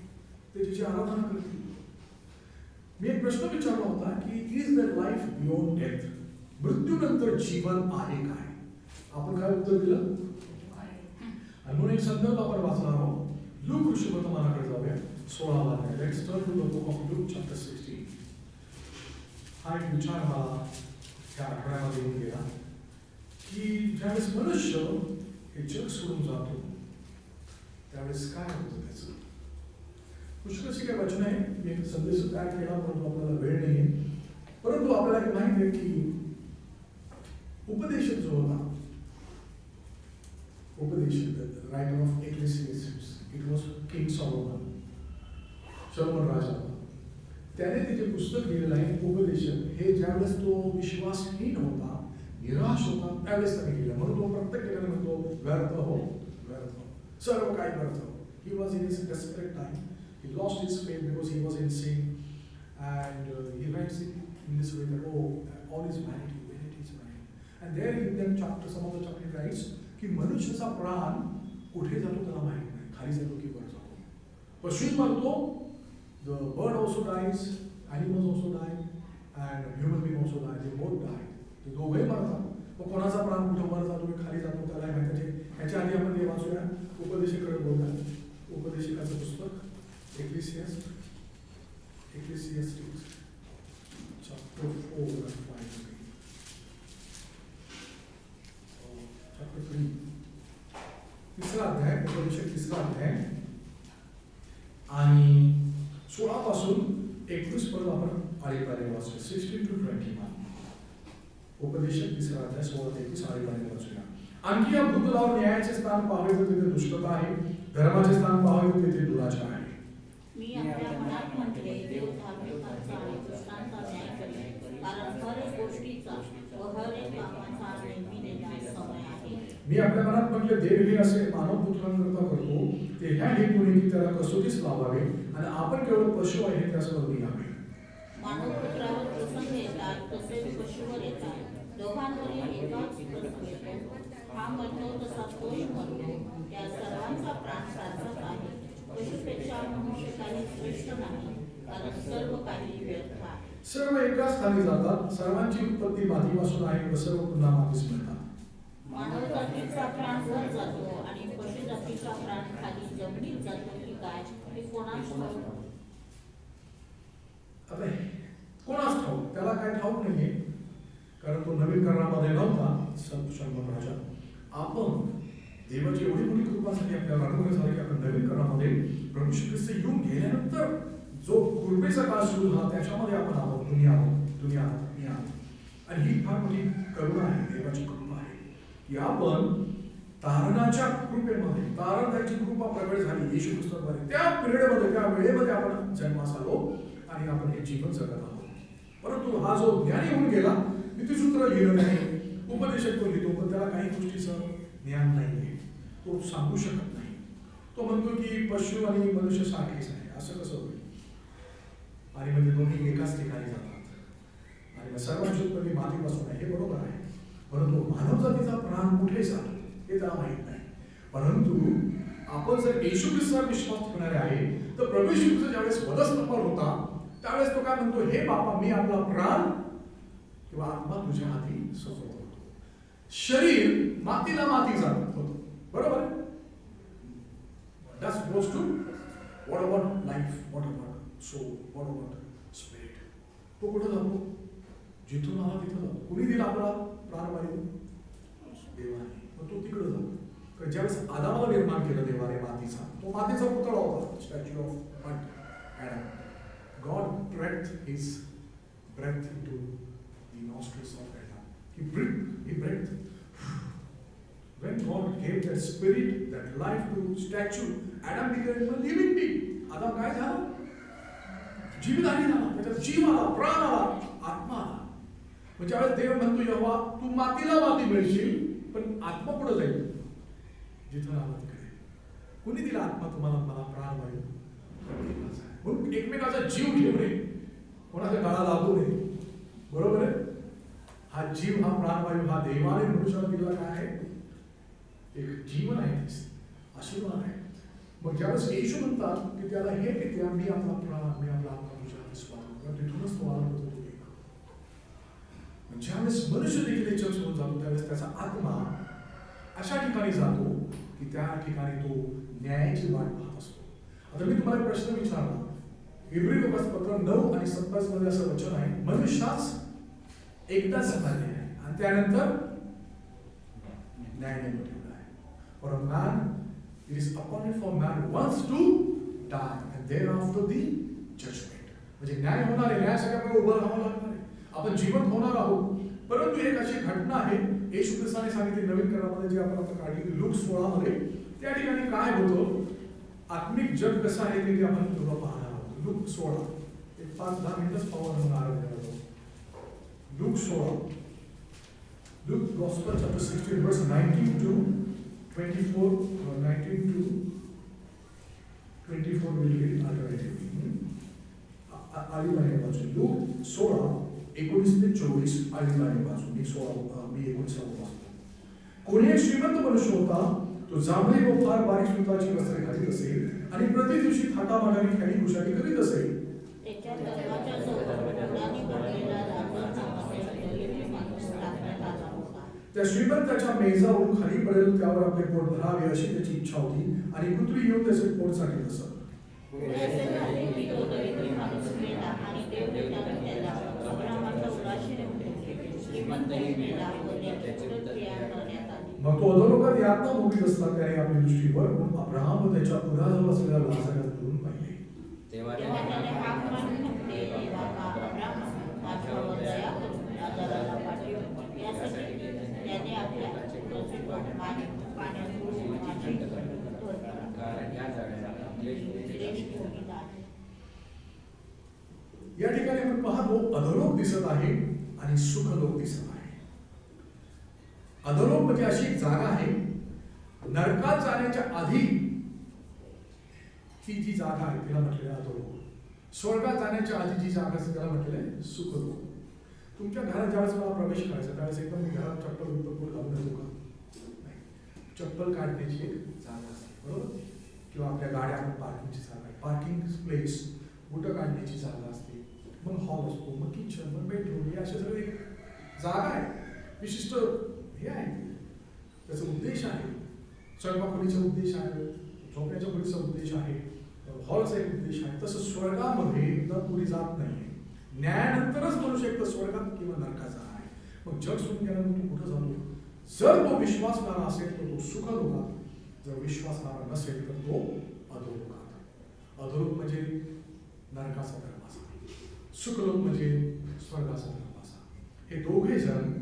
त्याची आराधना करतील. मी एक प्रश्न विचारला होता की is the life beyond death? मृत्यूनंतर जीवन आहे काय? आपण काय उत्तर दिलं? आणि म्हणून एक संदर्भ आपण वाचणार आहोत. लूक ऋषिवर्तमानाकडे जाऊया 16 अध्याय. Let's turn to the book of Luke chapter 16. हा एक विचार मला त्या आठवड्यामध्ये येऊन गेला की ज्यावेळेस मनुष्य हे जग सोडून जातो त्यावेळेस काय होतं त्याचं. पुष्कळशी काय वचन आहे. मी एक संदेश तयार केला परंतु आपल्याला वेळ नाही आहे. परंतु आपल्याला माहिती आहे की उपदेशक जो होता, उपदेशक writer of Ecclesiastes, it was king Solomon राजा. त्याने त्याचे पुस्तक लिहिलेलं आहे उपदेशक. हे ज्यावेळेस तो विश्वासहीन होता, निराश होता त्यावेळेस त्याने लिहिलं. म्हणून तो प्रत्येक ठिकाणी म्हणतो व्यर्थ हो, व्यर्थ, सर्व काही व्यर्थ. He was in his desperate time. He lost his faith because he was in sin, and he writes in this way that all is vanity, vanity is vanity. And there in that chapter, some of the chapter he writes कि मनुष्याचा प्राण कुठे जातो त्याला माहित नाही, खाली जातो की वर जातो. पशु मरतो, the bird also dies, animals also die, and human being also die. They both die. ते दोघे मरतात. मग कोणाचा प्राण कुठे वर जातो की खाली जातो त्याला माहित नाही. ह्याच्या आधी आपण हे वाचूया उपदेशकाकडे बोलतात. उपदेशकाचं पुस्तक Ecclesiastes chapter 4 and 5. Chapter 3. तिसरा अध्याय, उपदेशक तिसरा अध्याय आणि 16 पासून 21 पर्यंत आपण आळीपाळीने वाचूया. 16 to 21. उपदेशक तिसरा अध्याय 16 ते 21 आळीपाळीने वाचूया. आणखी या भूतलावर न्यायाचे स्थान पाहावे तर तिथे दुष्टता आहे, धर्माचे स्थान पाहावे तर तिथे दुराचार आहे. मी आपल्या मनात म्हटले देव धार्मिकांचा आणि दुष्टांचा न्याय करेल, कारण हर एक गोष्टीचा व हर एक कामाचा नेहमी न्याय मी आपल्या मनात म्हटले देव हे असे मानव पुत्रांकरता करतो ते ह्या हेतूने की त्याला कसोटीच लावावे आणि आपण केवळ पशु आहे हे त्यासमोर यावे. मानव पुत्रावर प्रसंग येतात तसेच पशुवर येतात. दोघांवरही एकाच प्रसंग येतो. हा मरतो तसा तोही मरतो. त्या सर्वांचा प्राण सारखाच आहे. पशुपेक्षा मनुष्य काही श्रेष्ठ नाही, कारण सर्व काही व्यर्थ आहे. सर्व एकाच खाली जातात. सर्वांची उत्पत्ती मातीपासून आहे व सर्व पुन्हा मातीच मिळतात. मानव जातीचा प्राण वर जातो आणि पशु जातीचा प्राण खाली जमिनीत जातो की काय हे कोणास ठाऊक? आता कोणास ठाऊक, त्याला काय ठाऊक नाहीये, कारण तो नवीन करण्यामध्ये नव्हता. संत शंभर राजा आपण देवाची एवढी मोठी कृपा झाली आपल्याला अनुभव झाला की आपण नवीन करण्यामध्ये प्रभू श्री ख्रिस्त येऊन गेल्यानंतर जो कृपेचा काळ सुरू झाला त्याच्यामध्ये आपण आहोत. दुनिया आणि ही फार मोठी करुणा आहे, देवाची कृपा आहे की आपण तारणाच्या कृपेमध्ये, तारण जी कृपा प्रगट झाली येशू ख्रिस्ताद्वारे, त्या पिरियडमध्ये त्या वेळेमध्ये आपण जन्मास आलो आणि आपण हे जीवन जगत आहोत. परंतु हा जो ज्ञानी होऊन गेला, नीतिसूत्र लिहिलं नाही, उपदेशक तो लिहितो, पण त्याला काही गोष्टीचं ज्ञान नाहीये, तो सांगू शकत नाही. तो म्हणतो की पशु आणि मनुष्य सारखेच आहे. असं कसं होईल? आणि म्हणजे दोन्ही एकाच ठिकाणी जातात आणि सर्वांची उत्पत्ती मातीपासून आहे, हे बरोबर आहे. परंतु मानव जातीचा प्राण कुठे जातो हे त्याला माहित नाही. परंतु आपण जर येशू ख्रिस्तावर विश्वास ठेवणारे आहे तर प्रभू येशू ख्रिस्त ज्यावेळेस वधस्तंभावर होता त्यावेळेस तो काय म्हणतो, हे बापा मी आपला प्राण किंवा आत्मा तुझ्या हाती सोपवतो. शरीर मातीला माती जात होतं, बरोबर आहे. That goes to what about life, what about soul, what about spirit? तो कुठं जातो? जिथून आला तिथं जातो. कुणी दिला आपला प्राणवायू? देवाने. मग तो तिकडं जातो. कारण ज्यावेळेस आदामाला निर्माण केलं देवाने मातीचा, तो मातीचा पुतळा होता, statue of Adam. God breathed his breath into the nostrils of Adam. He breathed. When God gave that spirit, that life to statue, Adam became a living being. आदम काय झाला? जीवधारी झाला. त्याच्यात जीव आला, प्राण आला, आत्मा आला. म्हणजे ज्यावेळेस देव म्हणतो यहोवा तू मातीला माती मिळशील पण आत्मा पुढे जाईल जिथं आला तिकडे. कुणी दिला आत्मा तुम्हाला? मला प्राणवायू. म्हणून एकमेकाचा जीव घेऊ नये, कोणाच्या काळा लागू नये, बरोबर आहे. हा जीव, हा प्राणवायू, हा देवाने मनुष्याला दिला काय आहे? एक जीवन आहे, आशीर्वाद आहे. मग ज्यावेळेस येशू म्हणतात की त्याला हे पित्या मी आपला प्राण, मी आपला आत्मा तुझ्या हाती सोपवतो, तिथूनच तो आला होता. ज्यावेळेस मनुष्य देखील याच्या सोबत जातो त्यावेळेस त्याचा आत्मा अशा ठिकाणी जातो की त्या ठिकाणी तो न्यायाची वाट पाहत असतो. आता मी तुम्हाला एक प्रश्न विचारला. इब्री लोकांपत्र 9 आणि 27 मध्ये असं वचन आहे, मनुष्यास एकदाच झाले आहे आणि त्यानंतर न्याय ठेवला आहे. For a man, it is appointed for man once to die and thereafter the judgment. म्हणजे न्याय होणार आहे, न्यायासाठी आपल्याला उभं राहावं लागणार आहे, आपण जिवंत होणार आहोत. परंतु एक अशी घटना आहे येशू ख्रिस्ताने सांगितली नवीन करारामध्ये, जी आपण आता काढली लूक 16 मध्ये. त्या ठिकाणी काय होतं, आत्मिक जग कसं आहे ते आपण थोडं पाहणार आहोत. लूक 16 एक 5-10 मिनिटच पाहून म्हणून आरंभ करतो. Look 16, Luke Gospel chapter 16 verse 19 to 24, 19 to 24 will read alternatively. आळीवाणी वाचून लूक 16 19 ते 24 आळीवाणी वाचून मी 19 वाचतो. कोणी एक श्रीमंत मनुष्य होता, तो जांभळी व फार बारीक सुताची वस्त्रे घालीत असे आणि प्रति दिवशी थाटामाटाने खेळी खुशाली करीत असे. त्याच्या दरवाजाजवळ मुलांनी बनलेला राजाचा असे माणूस टाकण्यात आला होता. त्या श्रीमंताच्या मेजावरून खाली पडेल त्यावर आपले पोट भरावे अशी त्याची इच्छा होती आणि कुत्री येऊन त्याचे पोट साठीत असत. मग तो अधोलोकात यातना भोगीत असता त्याने आपली दृष्टी वर म्हणून अब्राहम व त्याच्या उराजवळ असलेल्या लाजारात दुरून पाहिले. तेव्हा त्याने हाक मारून म्हटले, देवा अब्राहम माझ्यावर दया करून लाजाराला पाठव. यासाठी त्याने आपल्या पुत्राचे पाण्यात बुडवून माझी कारण या झाडाला क्लेश भोगीत आहे. या ठिकाणी आपण पाहतो अधोलोक दिसत आहे आणि सुखलोक दिसत आहे. अधोलोक म्हणजे अशी एक जागा आहे, नरकात जाण्याच्या आधी ती जी जागा आहे तिला म्हटलेलं आहे अधोलोक. स्वर्गात जाण्याच्या आधी जी जागा असते त्याला म्हटलेलं आहे सुखलोक. तुमच्या घरात ज्यावेळेस मला प्रवेश करायचा त्यावेळेस एकदम घरात चप्पल बिप्पल घालून येतो का? नाही. चप्पल काढण्याची एक जागा असते, बरोबर? किंवा आपल्या गाड्या पार्किंगची जागा आहे, पार्किंग प्लेस, बुटं काढण्याची जागा असते, मग हॉल असतो, मग किचन, मग बेडरूम, हे असे सगळे जागा आहे, विशिष्ट हे आहे. त्याचा उद्देश आहे, स्वयंपाकखोलीचा उद्देश आहे, झोपण्याच्या खोलीचा उद्देश आहे, हॉलचा एक उद्देश आहे. तसं स्वर्गामध्ये न पुरी जात नाही. न्यायानंतरच मनुष्य एक तर स्वर्गात किंवा नरकाचा आहे. मग जग सोडून गेल्यानंतर तू कुठं जातो? जर तो विश्वासणारा असेल तर तो सुखलोकात, जर विश्वासणारा नसेल तर तो अधोलोकात. अधोलोक म्हणजे नरकाचा दरवाजा, सुखलोक म्हणजे स्वर्गाचा दरवाजा. हे दोघे जण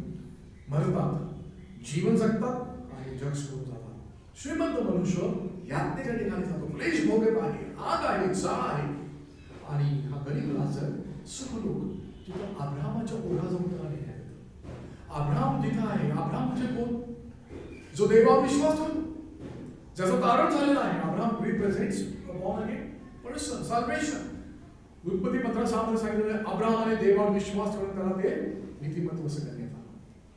मरतात, जीवन जगतात आणि जग सोडून जातात. श्रीमंत मनुष्य यातनेच्या ठिकाणी जातो, क्लेश भोगत आहे, आग आहे, जाळ आहे. आणि हा गरीब लाजर सुखलोक, जिथं अब्राहमाच्या ओढाजवळ त्याला नेण्यात येतं. अब्राहम जिथं आहे, अब्राहम म्हणजे कोण? जो देवावर विश्वास ठेवतो, ज्याचं तारण झालेलं आहे. Abraham represents born again person, salvation. उत्पत्ती 15:6 मध्ये सांगितलेलं आहे, अब्राहमाने देवावर विश्वास ठेवून त्याला ते नीतिमत्व असं करण्यात आलं.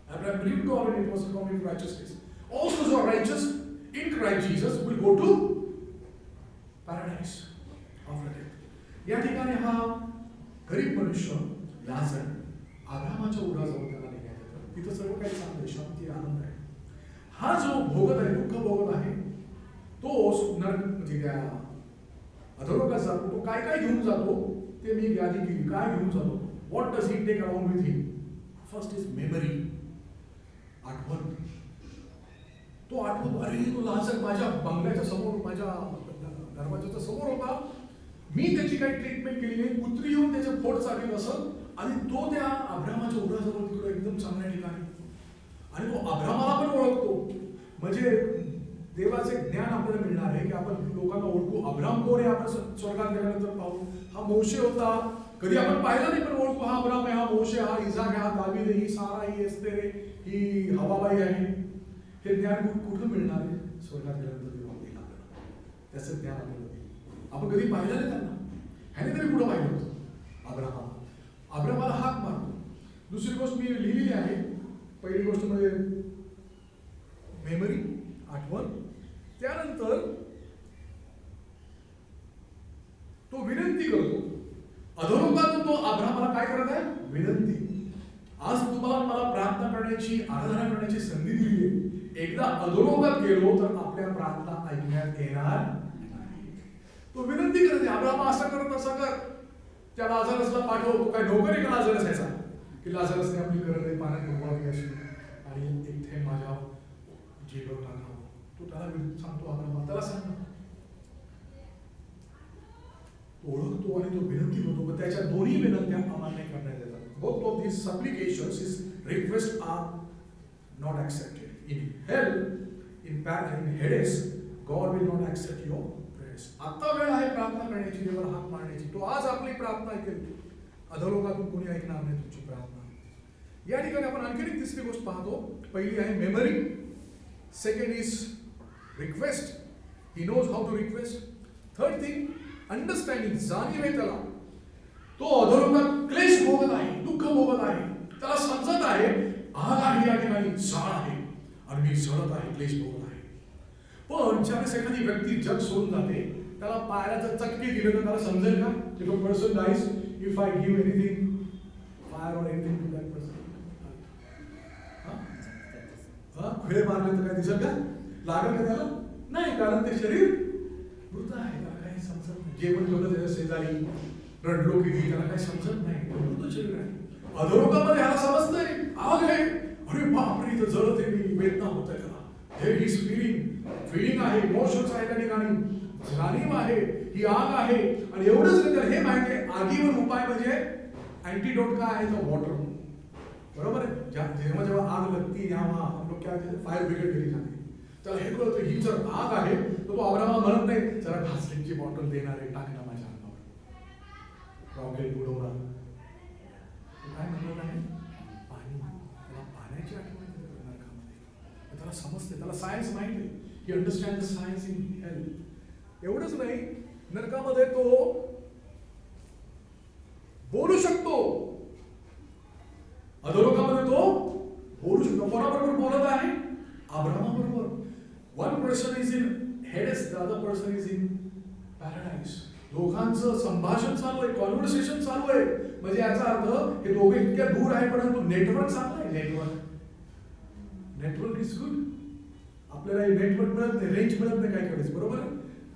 Abraham believed God and it was accounted for righteousness. All those who are righteous in Christ Jesus will go to paradise after death. या ठिकाणी हा गरीब मनुष्य लाजर अब्राहमाच्या उराजवळ त्याला नेण्यात येतं. तिथं सर्व काही चांगलं, शांती, आनंद आहे. हा जो भोगत आहे, दुःख भोगत आहे, तो नरक म्हणजे त्या अधोलोकात जातो. तो काय काय घेऊन जातो ते मी यादी केली. काय घेऊन जातो? What does he take along with him? First is memory, आठवण. तो आठवतो, अरे तो लाजर माझ्या बंगल्याच्या समोर, माझ्या दरवाजाच्या समोर होता, मी त्याची काही ट्रीटमेंट केली नाही, कुत्री येऊन त्याच्या पोट चालली असं, आणि तो त्या अब्राहमाच्या उराजवळ तिकडे एकदम चांगल्या ठिकाणी, आणि तो अब्राहमाला पण ओळखतो. म्हणजे देवाचे ज्ञान आपल्याला मिळणार आहे की आपण लोकांना ओळखू. अब्राहम कोण आहे आपण स्वर्गात गेल्यानंतर पाहू. हा मोशे होता, कधी आपण पाहिला नाही पण ओळखू. हा अब्राहम आहे, हा मोशे, हा इसाक आहे, हा दावीद आहे, ही सारा, ही एस्तेर आहे, ही हवाबाई आहे. हे ज्ञान कुठं मिळणार आहे? स्वर्गात गेल्यानंतर देव देईल आपल्याला त्याचं ज्ञान आपल्याला देईल. आपण कधी पाहिलं नाही त्यांना, ह्याने तरी पुढं पाहिलं होतं. अब्राहमाला हाक मारतो. दुसरी गोष्ट मी लिहिलेली आहे. पहिली गोष्ट म्हणजे मेमरी, आठवण. त्यानंतर तो विनंती करतो. अधोलोकातून तो अब्राहमाला काय करत आहे? विनंती. आज तुम्हाला मला प्रार्थना करण्याची, आराधना करण्याची संधी दिली आहे. एकदा अधोलोकात गेलो तर आपल्या प्रार्थना ऐकण्यात येणार नाही. तो विनंती करते, अब्राहम असं करत असं कर, त्या लाजरसला पाठव. तो काय नोकर आहे का लाजरस यायचा की लाजरसने आपली गरज पाण्यात बुडवावी अशी आणि एक थेंब माझ्या जीवावर टाकावं. तो त्याला सांगतो, अब्राहम त्याला सांग, ओळखतो आणि तो विनंती करतो. पण त्याच्या दोन्ही विनंत्या अमान्य करण्यात येतात. Both of these supplications, his requests are not accepted. In hell, in Hades, God will not accept your prayers. आता वेळ आहे प्रार्थना करण्याची, देवाला हाक मारण्याची. तो आज आपली प्रार्थना ऐकेल. अधोलोकातून कोणी ऐकणार नाही तुमची प्रार्थना. या ठिकाणी आपण आणखी एक तिसरी गोष्ट पाहतो. पहिली आहे memory, second is request. He knows how to request. Third thing understanding, जाणीव आहे त्याला. तो अधोलोकात क्लेश भोगत आहे, दुःख भोगत आहे, त्याला समजत आहे आग आहे या ठिकाणी, जाळ आहे आणि मी जळत आहे, क्लेश भोगत आहे. पण ज्यावेळेस एखादी व्यक्ती जग सोडून जाते, त्याला पायाला चटके दिले तर त्याला समजेल का? If a person dies, if I give anything, fire or anything to that person, खिळे मारले तर काय दिसेल का? लागेल का त्याला? नाही, कारण ते शरीर मृत आहे, त्याला काही समजत नाही. जे पण ठेवलं त्याच्या शेजारी रडलो की त्याला काही समजत नाही, मृत शरीर आहे. अधोलोकामध्ये ह्याला समजतंय आग आहे, अरे बापरे इथं जळत आहे, मी वेदना होत आहे त्याला. हे इज फिलिंग आहे, इमोशन्स आहे त्या ठिकाणी, जाणीव आहे, ही आग आहे. आणि एवढंच नाही तर हे माहिती आहे आगीवर उपाय म्हणजे अँटीडोट काय आहे तर वॉटर. बरोबर आहे. जेव्हा जेव्हा आग लगती तेव्हा हम लोग क्या फायर ब्रिगेड गेली जाते. त्याला हे कळतं ही जर आग आहे तर तो अब्राहम म्हणत नाही जरा घासलेटची बॉटल देणार आहे, टाकणार माझ्या अंगावर, रॉकेट बुडवणार. काय म्हणत आहे? पाणी. त्याला पाण्याची आठवण येते नरकामध्ये. त्याला समजते, त्याला सायन्स माहिती आहे. He understand the science in health. एवढंच नाही, नरकामध्ये तो बोलू शकतो. अधोलोकामध्ये तो बोलू शकतो. कोणाबरोबर बोलत आहे? अब्रामाबरोबर. One person is in Hades, the other person is in paradise. दोघांचं संभाषण चालू आहे, कॉन्व्हर्सेशन चालू आहे. म्हणजे याचा अर्थ हे दोघे इतक्या दूर आहे, परंतु नेटवर्क चांगलं आहे. Network is good. आपल्याला नेटवर्क मिळत नाही, रेंज मिळत नाही काही कडेच, बरोबर आहे.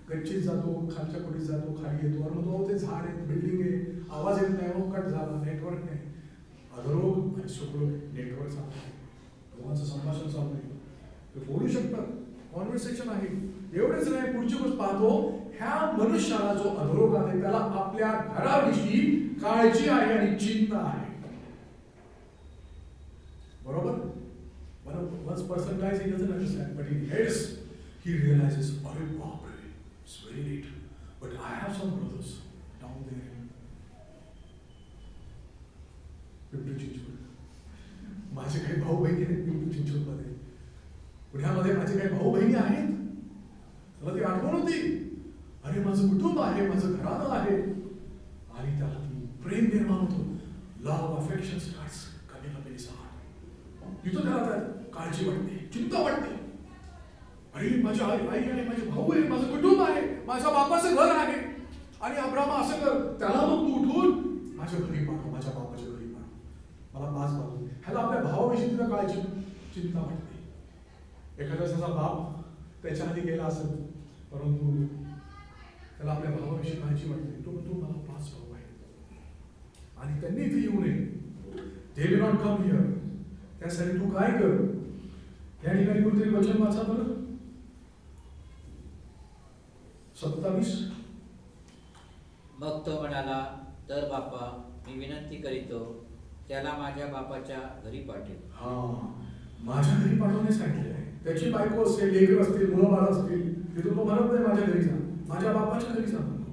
गच्चीत जातो, खालच्या खोलीत जातो, खाली येतो, आणि मग ते झाड आहे, बिल्डिंग आहे, आवाज येत नाही, कट झाला, नेटवर्क नाही. अधोलोक आणि सुखलोक नेटवर्क चालू आहे, दोघांचं संभाषण चालू आहे, ते बोलू शकतात, कॉन्व्हर्सेशन आहे. एवढेच नाही, पुढची गोष्ट पाहतो, ह्या मनुष्याला जो अधोलोकात आहे त्याला आपल्या घराविषयी काळजी आहे आणि चिंता आहे. बरोबर. One person dies, he doesn't understand, but in his he realizes, "Arey baap re, it's very late, but I have some brothers down there in Pimpri Chinchwad. माझे काही भाऊ बहिणी आहेत पिंपरी चिंचवडमध्ये, पुण्यामध्ये माझे काही भाऊ बहिणी आहेत." त्याला ती आठवण होती, अरे माझं कुटुंब आहे, माझं घराणं आहे, आणि त्याला ती प्रेम निर्माण होतो. Love affection starts coming up in his heart. तिथं त्याला काळजी वाटते, चिंता वाटते. अरे माझी आई आहे, माझे भाऊ आहे, माझं कुटुंब आहे, माझ्या बापाचं घर आहे, आणि अब्रामा असं कर, त्याला मग तू उठून माझ्या घरी पाठव, माझ्या बापाच्या घरी पाठव, मला पाच बाजू. ह्याला आपल्या भावाविषयी तिला काळजी चिंता वाटते. एखाद्या त्याचा बाप त्याच्या आधी गेला असेल, परंतु त्याला आपल्या भावाविषयी काळजी वाटते. तो म्हणतो मला पाच भाऊ आहे आणि त्यांनी इथे येऊ नये, they will not come here. त्यासाठी तू काय कर, या ठिकाणी कोणतरी वचन वाचा बरं, 27. मग तो म्हणाला, तर बापा मी विनंती करीतो, त्याला माझ्या बापाच्या घरी पाठव. हा, माझ्या घरी पाठवणे सांगितले आहे. त्याची बायको असेल, लेकर असतील, मुलं बाळ असतील, तिथून तो म्हणत नाही माझ्या घरी जा, माझ्या बापाच्या घरी जा म्हणतो.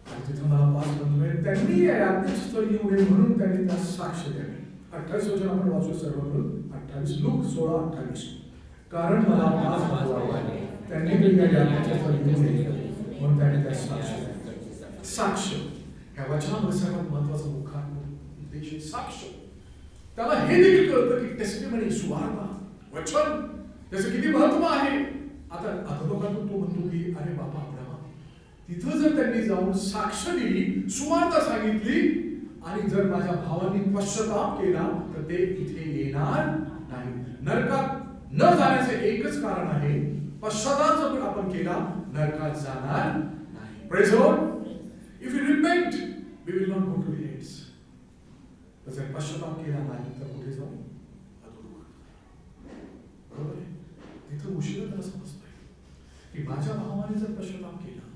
आणि तिथं मला पाच बंधू आहेत, त्यांनी याज्ञस्थळी येऊ नये म्हणून त्यांनी त्यास साक्ष द्यावी. 28 वचन आपण वाचू सर्व मिळून. 28 लूक 16:28. कारण मला पाच बंधू आहेत, त्यांनी मी या याज्ञस्थळी येऊ नये म्हणून त्यांनी त्यास साक्ष द्यावी. साक्ष ह्या वचनामध्ये सर्वात महत्वाचा मुख्य उद्देश आहे साक्ष. त्याला हे देखील कळतं की टेस्टिमनी, सुवार्ता, वचन त्याचं किती महत्व आहे. आता अधोलोकातून तो म्हणतो की अरे बाबा अब्रामा, तिथं जर त्यांनी जाऊन साक्ष दिली, सुवार्ता सांगितली, आणि जर माझ्या भावांनी पश्चाताप केला तर ते इथे येणार नाही. नरकात न जाण्याचे एकच कारण आहे, पश्चाताप जर आपण केला नरकात जाणार नाही. Praise the Lord. If you repent we will not go to Hades. जर पश्चाताप केला नाही तर कुठे जाऊ? अधोलोकात. बरोबर आहे. तिथं उशिरा त्याला समजतंय की माझ्या भावाने जर पश्चाताप केला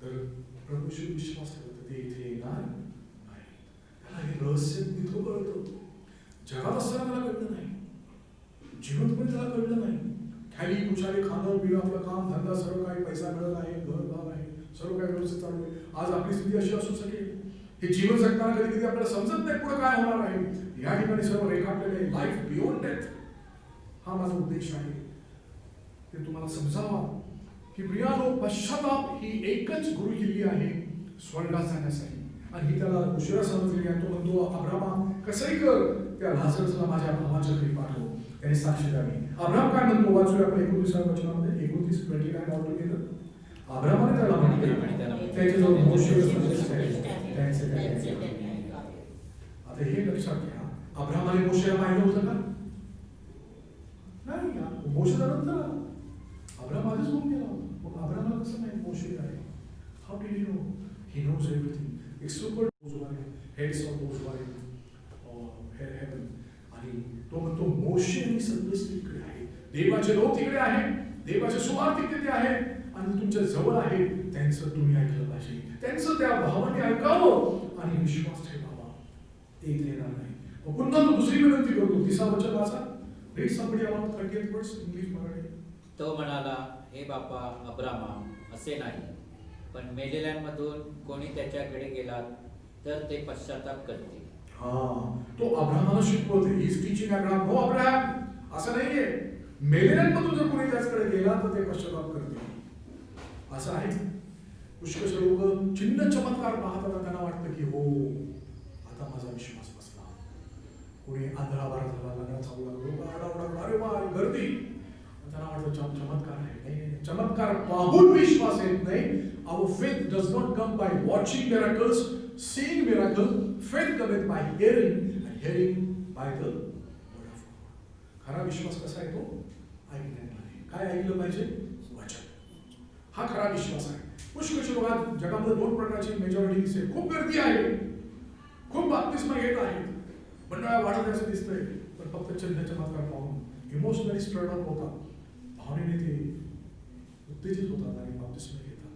तर प्रभूशी विश्वास ठेवला तर ते इथे येणार नाही. त्याला हे रहस्य तिथं कळतं. जगात असताना त्याला कळलं नाही, जिवंतपणे त्याला कळलं नाही. खाली कुशाली खाणं पिणं, आपलं काम धंदा, सर्व काही पैसा मिळत आहे, घर भाग आहे, सर्व काही व्यवस्थित चालू आहे. आज आपली स्थिती अशी असू शकेल. हे जीवन जगताना कधी कधी आपल्याला समजत नाही पुढे काय होणार आहे. या ठिकाणी सर्व रेखाटलेले लाईफ बियॉन्ड डेथ, हा माझा उद्देश आहे. ते तुम्हाला समजावा की प्रियानो, पश्चाताप ही एकच गुरु किल्ली आहे स्वर्गात जाण्यासाठी. आणि ही त्याला उशिरा समजली आणि तो म्हणतो अब्रामा कसंही कर, त्या लाजरसला माझ्या भावाच्या घरी पाठव, त्याने साक्ष द्यावी. अब्राम काय म्हणतो वाचूया आपण 29व्या वचनामध्ये, 29:29 ऑल टुगेदर. अब्रामाने त्याला म्हटले त्याच्याजवळ मोशे आता हे लक्षात घ्या, अब्रामाने मोशेला पाहिलं होतं का? नाही, मोशेला नंतर अब्राम आधीच होऊन गेला. मग अब्रामाला कसं माहिती मोशे आहे? How did he know? He knows everything except those who are Hades of those who are in heaven. आणि तो म्हणतो मोशे आणि सगळेच तिकडे आहे, देवाचे लोक तिकडे आहेत, देवाचे सुवार्तिक तिथे आहेत, आणि तुमच्या जवळ आहे, त्यांचं तुम्ही ऐकलं पाहिजे, त्यांचं त्या भावाने ऐकावं आणि विश्वास ठेवावा. ते इथे येणार नाही. पुन्हा तो दुसरी विनंती करतो, 30 वचन वाचा. रीड समबडी अबाउट 30th वर्स इंग्लिश मराठी. तो म्हणाला, हे बापा अब्रामा, असे नाही, पण मेलेल्यांमधून कोणी त्याच्याकडे गेलात तर ते पश्चाताप करतील. तो अब्रामाला शिकवते. He is teaching Abraham, no Abraham, असं नाहीये. मेलेल्यांमधून जर कोणी त्याचकडे गेला तर ते पश्चाताप करतील असं आहे. पुष्कळ लोक चिन्ह चमत्कार पाहतात, त्यांना वाटतं की हो आता माझा विश्वास बसला. कोणी आंधळाबार झाला, लग्न चालू लागलो, अरे वा गर्दी, त्यांना वाटतं चमत्कार आहे. नाही, चमत्कार पाहून विश्वास येत नाही. Our faith does not come by watching miracles, seeing miracle. Faith comes by hearing, and hearing by the word of God. खरा विश्वास कसा येतो? ऐकण्याने. काय ऐकलं पाहिजे? वचन. हा खरा विश्वास आहे. पुष्कळ लोक जगामध्ये दोन प्रकारची मेजॉरिटी दिसते. खूप गर्दी आहे, खूप बाप्तिस्मा घेत आहेत, मंडळा वाढत असं दिसतंय, पण फक्त चिन्ह चमत्कार पाहून इमोशनली स्ट्रेट अप होतात, भावनेने ते उत्तेजित होतात आणि बाप्तिस्मा घेतात.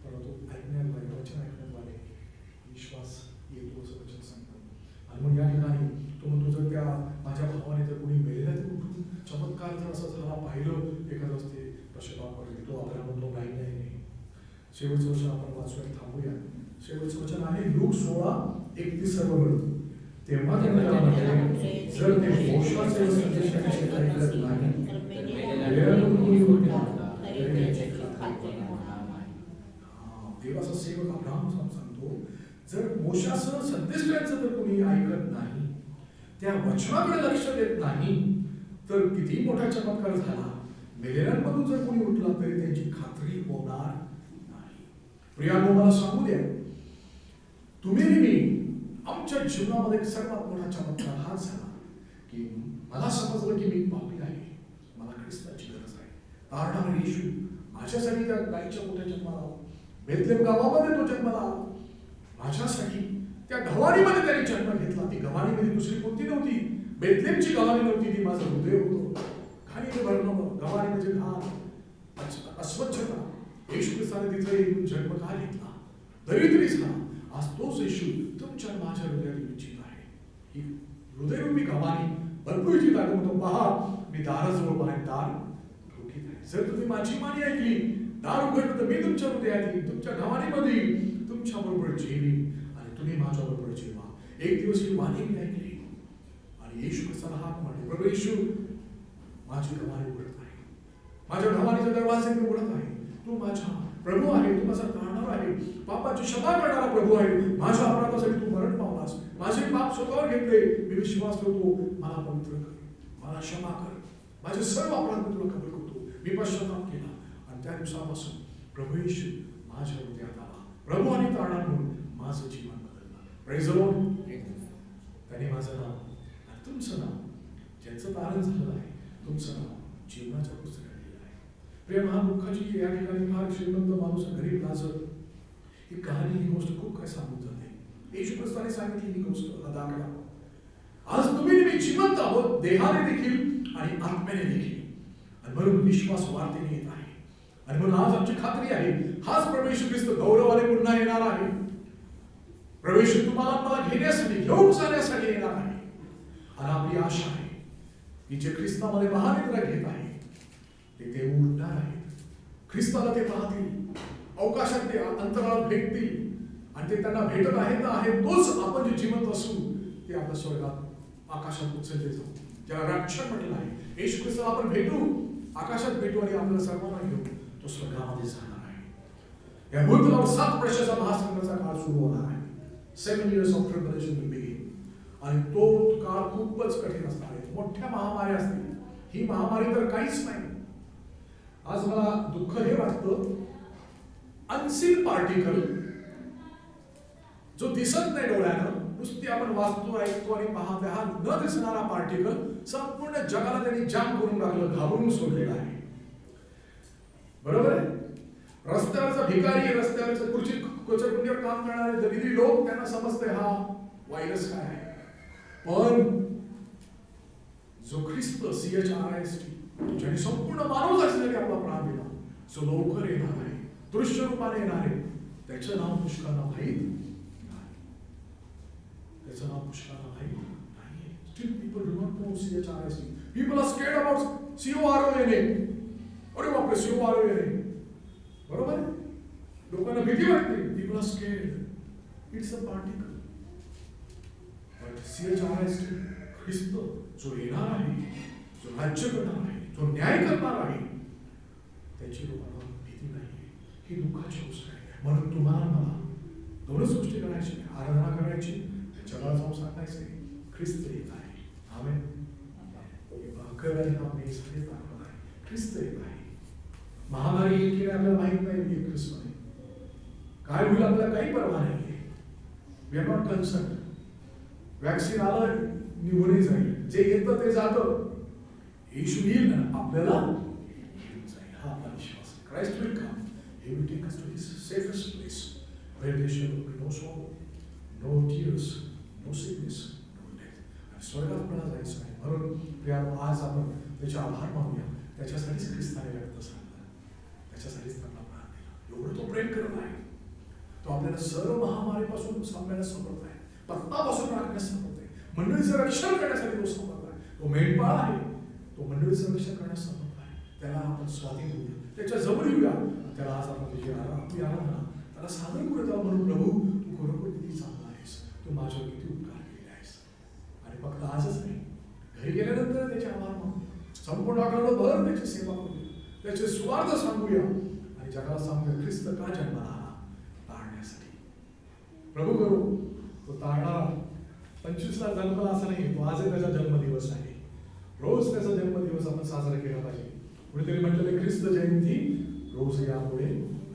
परंतु ऐकण्याद्वारे, वचन ऐकण्याद्वारे विश्वास येतो असं वचन सांगतात. आणि मग या ठिकाणी तो म्हणतो जर त्या माझ्या भावाने जर कोणी मेलेला तर उठून चमत्कार जर असं झाला पाहिलं एखादं असते पश्चाताप करेल, तो आपल्याला म्हणतो नाही. शेवटचं वचन आपण वाचूया, थांबूया. शेवटचं वचन आहे लूक 16:31 सर्व मिळून. तेव्हा जर ते मोक्षाचे संदेशाचे ऐकत नाही, देवाचा सेवक अब्राहम सांगतो जर मोशासह संदेशाचं जर कोणी ऐकत नाही, त्या वचनाकडे लक्ष देत नाही, तर किती मोठा चमत्कार झाला, मेलेल्यांमधून जर कोणी उठला तरी त्यांची खात्री होणार नाही. प्रियानो, मला सांगू द्या, तुम्ही मी आमच्या जीवनामध्ये सर्वात मोठा चमत्कार हा झाला की मला समजलं की मी पापी आहे, मला ख्रिस्ताची गरज आहे. तारणारा येशू माझ्यासाठी त्या गायीच्या मोठ्या जन्माला आला, बेथलेम गावामध्ये तो जन्माला आला माझ्यासाठी. त्या गव्हाणीमध्ये त्याने जन्म घेतला. ती गव्हाणीमध्ये दुसरी कोणती नव्हती, बेथलेमची गव्हाणी नव्हती, ती माझं हृदय होतं. घाणीने भरलं, गव्हाणी म्हणजे घाण, अस्वच्छता. येशू ख्रिस्ताने तिथे येऊन जन्म का घेतला, दरिद्री झाला. आज तोच येशू तुमच्या माझ्या हृदयात इच्छित आहे. ही हृदयरूपी गव्हाणी भरपूर इच्छित आहे. म्हणतो पहा मी दाराजवळ उभा आहे, दार ठोकीत आहे. जर तुम्ही माझी वाणी ऐकली, दार उघडलं तर मी तुमच्या हृदयात येईन, तुमच्या गव्हाणीमध्ये तुमच्या बरोबर जेवीन आणि तुम्ही माझ्या बरोबर जेवा. एक दिवस ही वाणी मी ऐकली आणि येशू ख्रिस्ताला हाक मारले, प्रभू येशू माझी गव्हाणी उघडत आहे, माझ्या गव्हाणीचा दरवाजे मी उघडत आहे. तू माझा प्रभू आहे, तू माझा तारणारा आहे, पापाची क्षमा करणारा प्रभू आहे. माझ्या अपराधासाठी तू मरण पावलास, माझे पाप स्वतःवर घेतले. मी विश्वास ठेवतो, मला पवित्र कर, मला क्षमा कर, माझे सर्व अपराध मी तुला कबूल करतो. मी पश्चाताप केला आणि त्या दिवसापासून प्रभू येशू माझ्या हृदयात आला, प्रभू आणि तारणारा म्हणून माझं जीवन बदललं. Praise the Lord. त्याने माझं नाव आणि तुमचं नाव, ज्याचं तारण झालं आहे, तुमचं नाव जीवनाच्या पुस्तकात लिहिलं आहे. प्रेम हा दुःखाची या ठिकाणी फार श्रीमंत माणूस गरीब लाजर ही कहाणी, ही गोष्ट खूप काय सांगून जाते. येशू ख्रिस्ताने सांगितली ही गोष्ट दाखला. आज तुम्ही मी जिवंत आहोत, देहाने देखील आणि आत्म्याने देखील, आणि म्हणून विश्वास वाढतेने येत आहे. आणि म्हणून आज आमची खात्री आहे, हाच प्रभू येशू ख्रिस्त गौरवाने पुन्हा येणार आहे. प्रभू येशू तुम्हाला मला घेण्यासाठी, घेऊन जाण्यासाठी येणार आहे. आणि आपली आशा आहे की जे ख्रिस्तामध्ये महानिद्रा घेत आहे ते उठणार आहेत. ख्रिस्ताला ते पाहतील, अवकाशात ते अंतराळात भेटतील आणि ते त्यांना भेटत आहेत ना आहे तोच आपण जे जिवंत असू ते आपल्या स्वर्गात आकाशात उचलले जाऊ, ज्याला रक्षण म्हटलं आहे. येशू ख्रिस्ताला आपण भेटू, आकाशात भेटू आणि आपल्याला सर्वांना घेऊन तो स्वर्गामध्ये जाणार आहे. या भूतलावर 7 वर्षाचा महासंघाचा काळ सुरू होणार आहे. 7 years of tribulation will begin. आणि तो काळ खूपच कठीण असणार आहे. मोठ्या महामारी असतील. ही महामारी तर काहीच नाही. आज मला दुःख हे वाटतं, अनसीन पार्टिकल जो दिसत नाही डोळ्यानं, नुसती आपण वाचतो, ऐकतो आणि पाहतो, हा न दिसणारा पार्टिकल संपूर्ण जगाला त्यांनी जाम करून टाकलं, घाबरून सोडलेला आहे. बरोबर आहे. रस्त्यावरचा भिकारी, रस्त्यावरचा खुर्ची कोचरकुंडीवर काम करणारे दरिद्री लोक, त्यांना समजते हा व्हायरस काय आहे. पण जो ख्रिस्त CHRIST ज्याने संपूर्ण मानव जाण्यासाठी आपला प्राण दिला, जो लवकर येणार आहे, दृश्य रूपाने येणार आहे, त्याचं नाव पुष्कळांना माहीत नाही. त्याचं नाव पुष्कळांना माहीत नाही. Still people do not know CHRIST. People are scared about CORONA. अरे बापरे, CORONA. बरोबर आहे. लोकांना भीती वाटते. People are scared. It's a particle. But CHRIST ख्रिस्त जो येणार आहे, जो राज्य करणार आहे, जो न्याय करणार आहे, त्याची लोकांना भीती नाही. ही दुःखाची गोष्ट आहे. म्हणून तुम्हाला मला दोनच गोष्टी करायची, आराधना करायची, जगाला जाऊन सांगायचे ख्रिस्त येत आहे. आमेन. भाकर आणि हा मेज हे दाखवत आहे ख्रिस्त येत आहे. महामारी येईल की आपल्याला माहित नाही ख्रिस्तमध्ये काय होईल, आपल्याला काही परवा नाही. We are not concern. Vaccine आलं निघूनही जाईल, जे येतं ते जातं. येशू येईल ना आपल्याला घेऊन जाईल, हा आपला विश्वास आहे. Christ will come. He will take us to his safest place where there shall be no sorrow, no tears, no sickness, no death. आणि स्वर्गात आपल्याला जायचं आहे. म्हणून प्रियानो, आज आपण त्याचे आभार मानूया. त्याच्यासाठीच ख्रिस्ताने रक्त सांगलं, त्याच्यासाठीच त्यांना प्राण दिला. एवढं तो प्रेम करत आहे. तो आपल्याला सर्व महामारीपासून सांभाळण्यास समर्थ आहे, पापापासून राखण्यास समर्थ आहे, मंडळीचं रक्षण करण्यासाठी तो समर्थ आहे. तो मेंढपाळ आहे, तो मंडळीचं रक्षण करण्यास समर्थ आहे. त्याला आपण स्वाधीन होऊया, त्याच्या जवळ येऊया. त्याला आज आपण आपली आराधना त्याला सादर करू द्या. म्हणून प्रभू, तू खरोखर किती चांगला आहेस, तू माझ्यावर किती उपकार केले आहेस. आणि फक्त आजच नाही, घरी गेल्यानंतर त्याचे आभार मानू, संपूर्ण आठवडाभर त्याची सेवा करूया, त्याचे सुवार्थ सांगूया आणि जगाला सांगूया ख्रिस्त का जन्माला आला, तारण्यासाठी. प्रभू करू तो तारणारा 25ला जन्मला असं नाही, तो आज त्याचा जन्मदिवस आहे. रोज त्याचा जन्मदिवस आपण साजरा केला पाहिजे. कुणीतरी म्हटलेले ख्रिस्त जयंती रोज यापुढे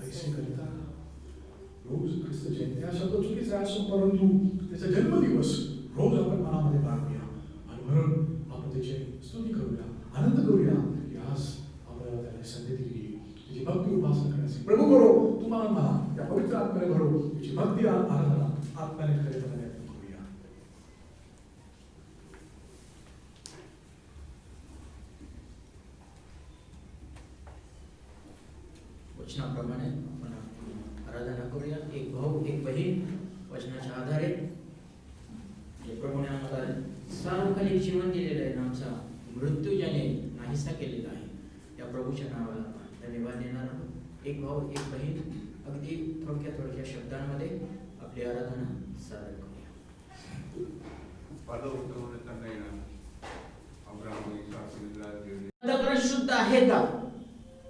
ऐशी करिता. रोज ख्रिस्त जयंती हा शब्द चुकीचा असो, परंतु त्याचा जन्मदिवस रोज आपण मनामध्ये बाळगूया आणि म्हणून आपण त्याची स्तुती करूया, आनंद करूया की आज आपल्याला त्याला संधी दिली त्याची भक्ती उपासना करण्याची. प्रभू करो तुम्हाला मला त्या पवित्र आत्म्याने भरो, त्याची भक्ती आराधना आत्म्याने खरेपणाने करूया. वचनाप्रमाणे आपण आराधना करूया. एक भाऊ एक बहीण वचनाच्या आधारे जे प्रभूने आम्हाला सार्वकालिक जीवन दिलेलं आहे, आमचा मृत्यू ज्याने नाहीसा केलेला आहे, त्या प्रभूच्या नावाला धन्यवाद देणार आहोत. एक भाऊ एक बहीण अगदी थोडक्या शब्दांमध्ये आपली आराधना सादर करूया. अंतःकरण शुद्ध आहे का?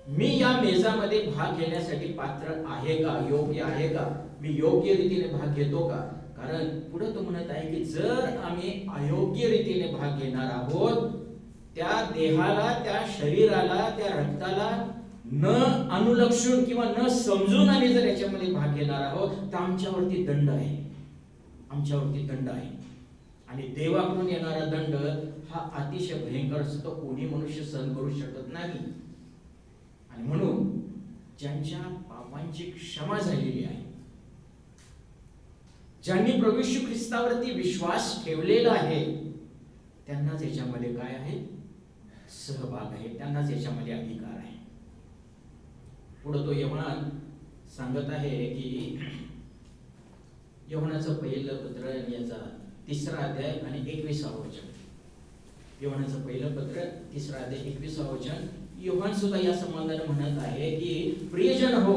मी या मेजामध्ये भाग घेण्यासाठी पात्र आहे का, योग्य आहे का, मी योग्य रीतीने भाग घेतो का? कारण पुढे तो म्हणत आहे की जर आम्ही अयोग्य रीतीने भाग घेणार आहोत, त्या देहाला, त्या शरीराला, त्या रक्ताला न अनुलक्षून किंवा न समजून आम्ही जर याच्यामध्ये भाग घेणार आहोत तर आमच्यावरती दंड आहे, आमच्यावरती दंड आहे. आणि देवाकडून येणारा दंड हा अतिशय भयंकर असतो, कोणी मनुष्य सहन करू शकत नाही. आणि म्हणून ज्यांच्या पापांची क्षमा झालेली आहे, ज्यांनी प्रभू येशू ख्रिस्तावरती विश्वास ठेवलेला आहे, त्यांनाच याच्यामध्ये काय आहे? सहभाग आहे, त्यांनाच याच्यामध्ये अधिकार आहे. पुढे तो योहान सांगत आहे की योहानाचं पहिलं पत्र याचा 3रा अध्याय आणि 21वा वचन. योहानाचं पहिलं पत्र 3रा अध्याय 21वा वचन. योहान सुद्धा या संबंधाने म्हणत आहे की प्रियजन हो,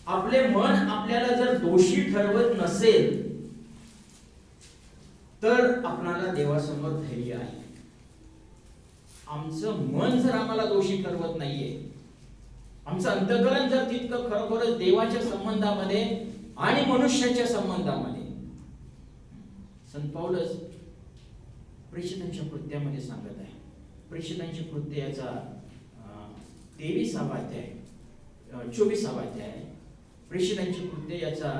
आपले मन आपल्याला जर दोषी ठरवत नसेल तर आपणाला देवासमोर धैर्य आहे. आमचं मन जर आम्हाला दोषी ठरवत नाहीये, आमचं अंतःकरण जर तितकं खरोखरच देवाच्या संबंधामध्ये आणि मनुष्याच्या संबंधामध्ये, संत पौलुस प्रेषितांच्या कृत्यामध्ये सांगत आहे, प्रेषितांचे कृत्य याचा 23वा अध्याय 24वा अध्याय, प्रेषितांचे कृत्य याचा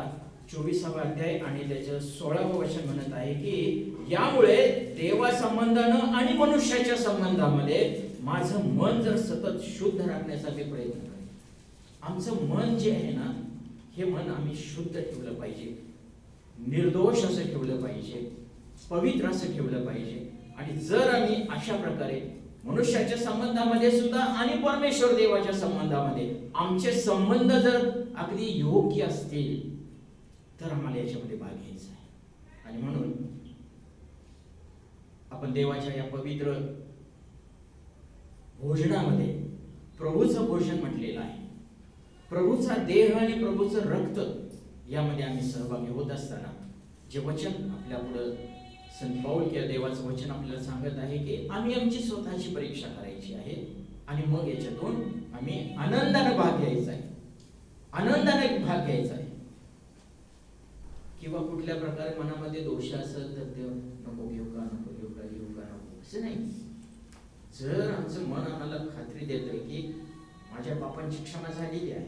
24वा अध्याय आणि त्याचं 16वं वचन म्हणत आहे की यामुळे देवा संबंधानं आणि मनुष्याच्या संबंधामध्ये माझं मन जर सतत शुद्ध राखण्याचा मी प्रयत्न करेन. आमचं मन जे आहे ना, हे मन आम्ही शुद्ध ठेवलं पाहिजे, निर्दोष असं ठेवलं पाहिजे, पवित्र असं ठेवलं पाहिजे. आणि जर आम्ही अशा प्रकारे मनुष्याच्या संबंधामध्ये सुद्धा आणि परमेश्वर देवाच्या संबंधामध्ये आमचे संबंध जर अगदी योग्य असतील तर आम्हाला याच्यामध्ये भाग घ्यायचा आहे. आणि म्हणून आपण देवाच्या या पवित्र भोजनामध्ये प्रभूचं भोजन म्हटलेलं आहे, प्रभूचा देह आणि प्रभूचं रक्त यामध्ये आम्ही सहभागी होत असताना जे वचन आपल्या पुढे संत पाऊल किंवा देवाचं वचन आपल्याला सांगत आहे की आम्ही आमची स्वतःची परीक्षा करायची आहे आणि मग याच्यातून आम्ही आनंदाने भाग घ्यायचा आहे, आनंदाने भाग घ्यायचा आहे. किंवा कुठल्या प्रकारे मनामध्ये दोष असेल तर ते नको घेऊ का, नको घेऊ का, घेऊ का नको, असं नाही. जर आमचं मन आम्हाला खात्री देतंय की माझ्या पापांची क्षमा झालेली आहे,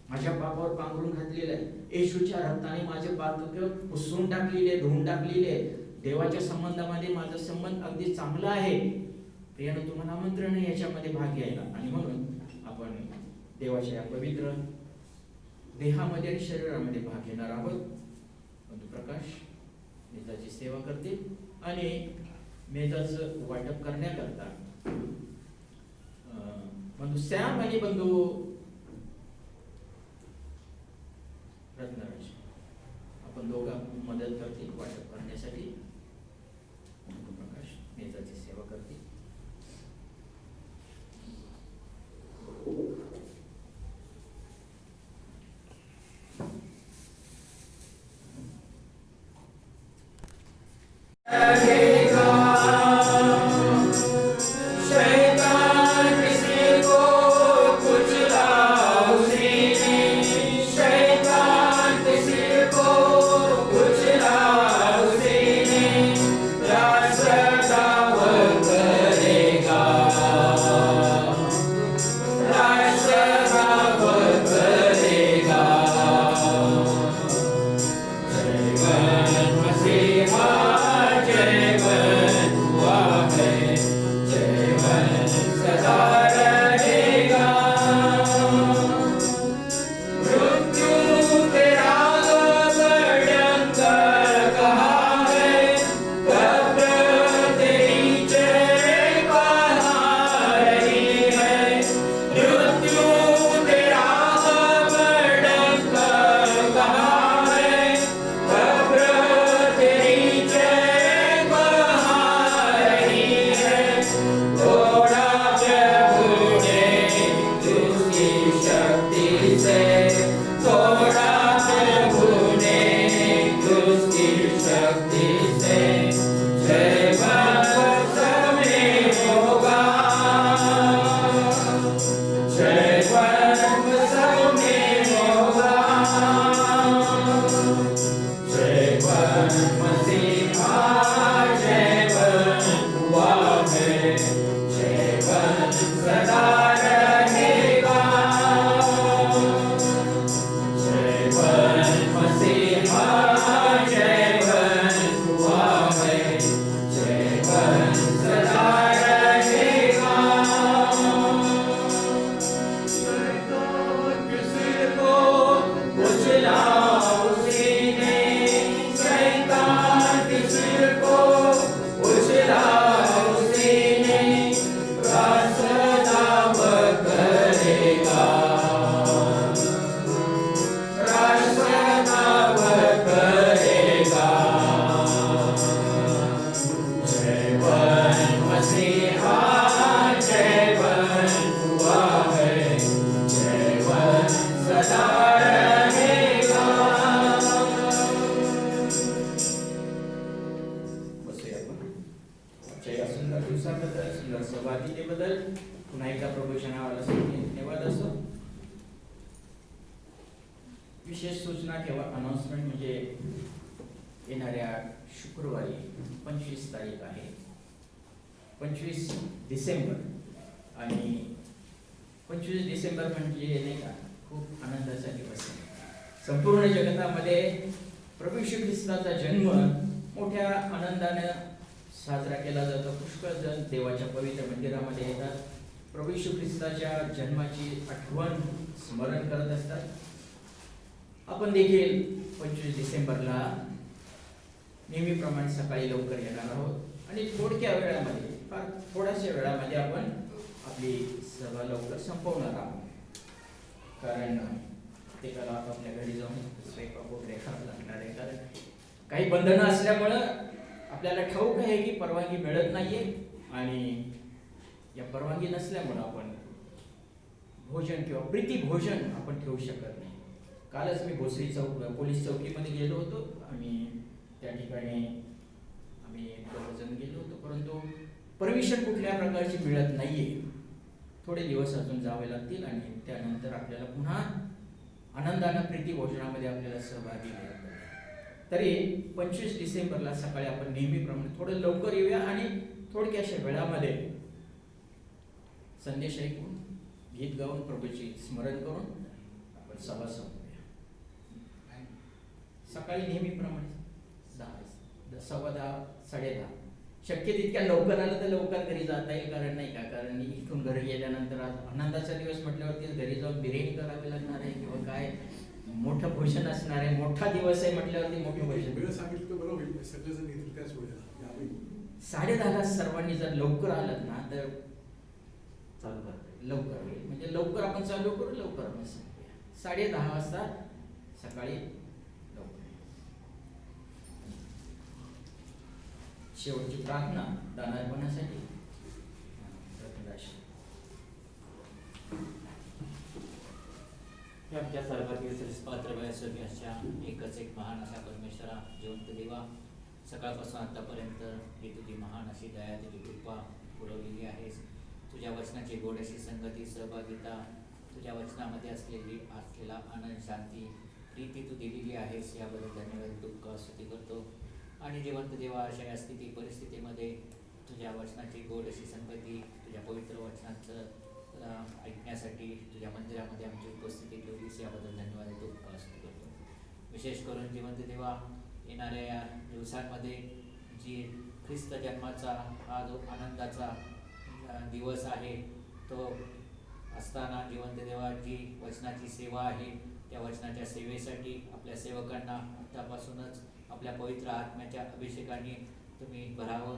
माझ्या पापावर पांघरून घातलेलं आहे, येशूच्या रक्ताने माझे पाप पुसून टाकलेले, धुवून टाकलेले, देवाच्या संबंधामध्ये माझा संबंध अगदी चांगला आहे, प्रियानं तुम्हाला आमंत्रण आहे याच्यामध्ये भाग घ्यायला. आणि म्हणून आपण देवाच्या या पवित्र देहामध्ये आणि शरीरामध्ये भाग घेणार आहोत. बंधू प्रकाश मेजाची सेवा करतील आणि मेजाचं वाटप करण्याकरता बंधू सॅम आणि बंधू रत्नराज आपण दोघा मदत करतील वाटप करण्यासाठी. बंधू प्रकाश मेजाची सेवा करतील. पुन्हा एकदा प्रभूच्या नावाला धन्यवाद असो. विशेष सूचना किंवा अनाउन्समेंट म्हणजे येणाऱ्या शुक्रवारी 25 तारीख आहे, 25 डिसेंबर. आणि 25 डिसेंबर म्हणजे नाही का खूप आनंदाचा दिवस आहे. संपूर्ण जगतामध्ये प्रभू येशू ख्रिस्ताचा जन्म मोठ्या आनंदाने साजरा केला जातो. पुष्कळ जण देवाच्या पवित्र मंदिरामध्ये येतात, प्रभू येशू ख्रिस्ताच्या जन्माची आठवण स्मरण करत असतात. आपण देखील 25 डिसेंबरला नेहमीप्रमाणे सकाळी लवकर येणार आहोत आणि थोडक्या वेळामध्ये, फार थोड्याशा वेळामध्ये आपण आपली सभा लवकर संपवणार आहोत. कारण प्रत्येकाला आपापल्या घरी जाऊन स्वयंपाक वगैरे करावं लागणार आहे. कारण काही बंधनं असल्यामुळं आपल्याला ठाऊक आहे की परवानगी मिळत नाहीये आणि या परवानगी नसल्यामुळं आपण भोजन किंवा प्रीती भोजन आपण ठेवू शकत नाही. कालच मी भोसरी पोलीस चौकीमध्ये गेलो होतो. आम्ही त्या ठिकाणी आम्ही दोघं जण गेलो होतो, परंतु परमिशन कुठल्या प्रकारची मिळत नाहीये. थोडे दिवस अजून जावे लागतील आणि त्यानंतर आपल्याला पुन्हा आनंदानं प्रीती भोजनामध्ये आपल्याला सहभागी घ्यायला. तरी 25 डिसेंबरला सकाळी आपण नेहमीप्रमाणे थोडं लवकर येऊया आणि थोडक्याशा वेळामध्ये संदेश ऐकून, गीत गाऊन, प्रभूची स्मरण करून आपण सभा संपवूया. सकाळी नेहमीप्रमाणे 10, 10:15, 10:30. शक्य तितक्या लवकर आलं तर लवकर घरी जाता येईल, कारण नाही का, कारण इथून घरी गेल्यानंतर आज आनंदाचा दिवस म्हटल्यावरती घरी जाऊन बिर्याणी करावी लागणार आहे किंवा काय मोठं भोजन असणार आहे. मोठा दिवस आहे म्हटल्यावरती मोठं भोजन. वेळ सांगितलं तर बरं होईल, सगळेजण येतील त्याच वेळेला. 10:30ला सर्वांनी जर लवकर आलात ना तर चालू कर लवकर होईल, म्हणजे लवकर आपण चालू करू, लवकर आपण संपूया. 10:30 वाजता सकाळी लवकर. शेवटची प्रार्थना दानार्पणासाठी. आमच्या सर्वांतील पात्र वयासोबतच्या एकच एक महान असा परमेश्वरा, जिवंत देवा, सकाळपासून आतापर्यंत ही तुझी महान अशी दया, तुझी कृपा पुरवलेली आहेस. तुझ्या वचनाची गोड अशी संगती, सहभागिता, तुझ्या वचनामध्ये असलेला आनंद, शांती, प्रीती तू दिलेली आहेस. याबद्दल धन्यवाद, दुःख स्तुती करतो. आणि जिवंत देवा, अशा या स्थिती परिस्थितीमध्ये तुझ्या वचनाची गोड अशी संगती, तुझ्या पवित्र वचनाचं ऐकण्यासाठी तुझ्या मंदिरामध्ये आमची उपस्थिती ठेवलीस. याबद्दल धन्यवाद, दुःख स्तुती करतो. विशेष करून जिवंत देवा, येणाऱ्या या दिवसांमध्ये जी ख्रिस्त जन्माचा हा जो आनंदाचा दिवस आहे तो असताना, जिवंत देवा, जी वचनाची सेवा आहे त्या वचनाच्या सेवेसाठी आपल्या सेवकांना आतापासूनच आपल्या पवित्र आत्म्याच्या अभिषेकाने तुम्ही भरावं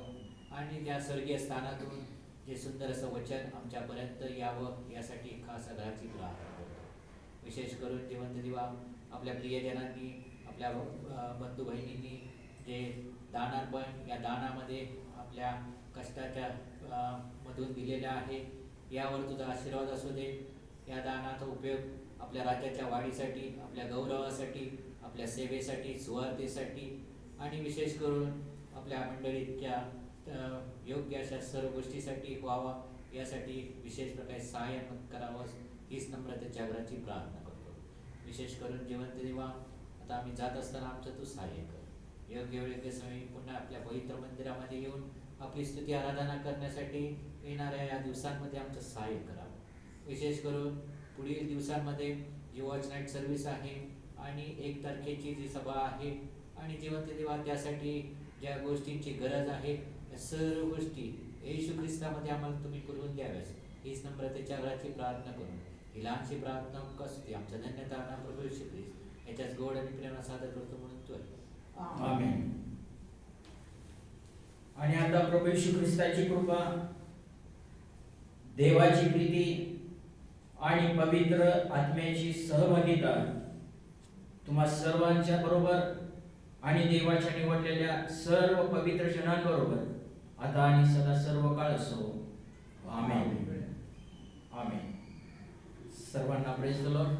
आणि त्या स्वर्गीय स्थानातून जे सुंदर असं वचन आमच्यापर्यंत यावं यासाठी खास आग्रहाची प्रार्थना करतो. विशेष करून जिवंत देवा, आपल्या प्रियजनांनी, आपल्या बंधू बहिणींनी जे दानार्पण, या दानामध्ये आपल्या कष्टाच्या मधून दिलेला आहे, यावर तुझा आशीर्वाद असू दे. या दानाचा उपयोग आपल्या राज्याच्या वाढीसाठी, आपल्या गौरवासाठी, आपल्या सेवेसाठी, सुवार्थेसाठी आणि विशेष करून आपल्या मंडळीच्या योग्य अशा सर्व गोष्टीसाठी व्हावा, यासाठी विशेष प्रकारे सहाय्य करावं, हीच नम्रतेच्या आग्रहाची प्रार्थना करतो. विशेष करून जिवंत देवा, आता आम्ही जात असताना आमचं तू सहाय्य कर. योग्य वेळेच्या समयी पुन्हा आपल्या पवित्र मंदिरामध्ये येऊन आपली स्तुती आराधना करण्यासाठी येणाऱ्या या दिवसांमध्ये आमचं सहाय्य करावं. विशेष करून पुढील दिवसांमध्ये जी वॉच नाईट सर्व्हिस आहे आणि 1 तारखेची जी सभा आहे आणि जिवंत देवा, त्यासाठी ज्या गोष्टींची गरज आहे या सर्व गोष्टी येशू ख्रिस्तामध्ये आम्हाला तुम्ही पुरवून द्याव्यास, हीच नम्रतेच्या आग्रहाची प्रार्थना करून ही लहानशी प्रार्थना कसते आमचा धन्यता प्रभू येशू ख्रिस्त याच्याच गोड आणि प्रेरणा सादर करतो म्हणून तो. आमेन. आणि आता प्रभू येशू ख्रिस्ताची कृपा, देवाची प्रीती आणि पवित्र आत्म्याची सहभागिता तुम्हा सर्वांच्या बरोबर आणि देवाच्या निवडलेल्या सर्व पवित्र जनांबरोबर आता आणि सदा सर्व काळ असो. आमेन. आमेन. सर्वांना प्रेज द लॉर्ड.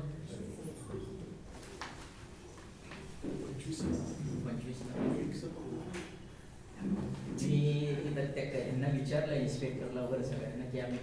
25 मी त्यांना विचारलं इन्स्पेक्टरला वगैरे सगळ्यांना की आम्ही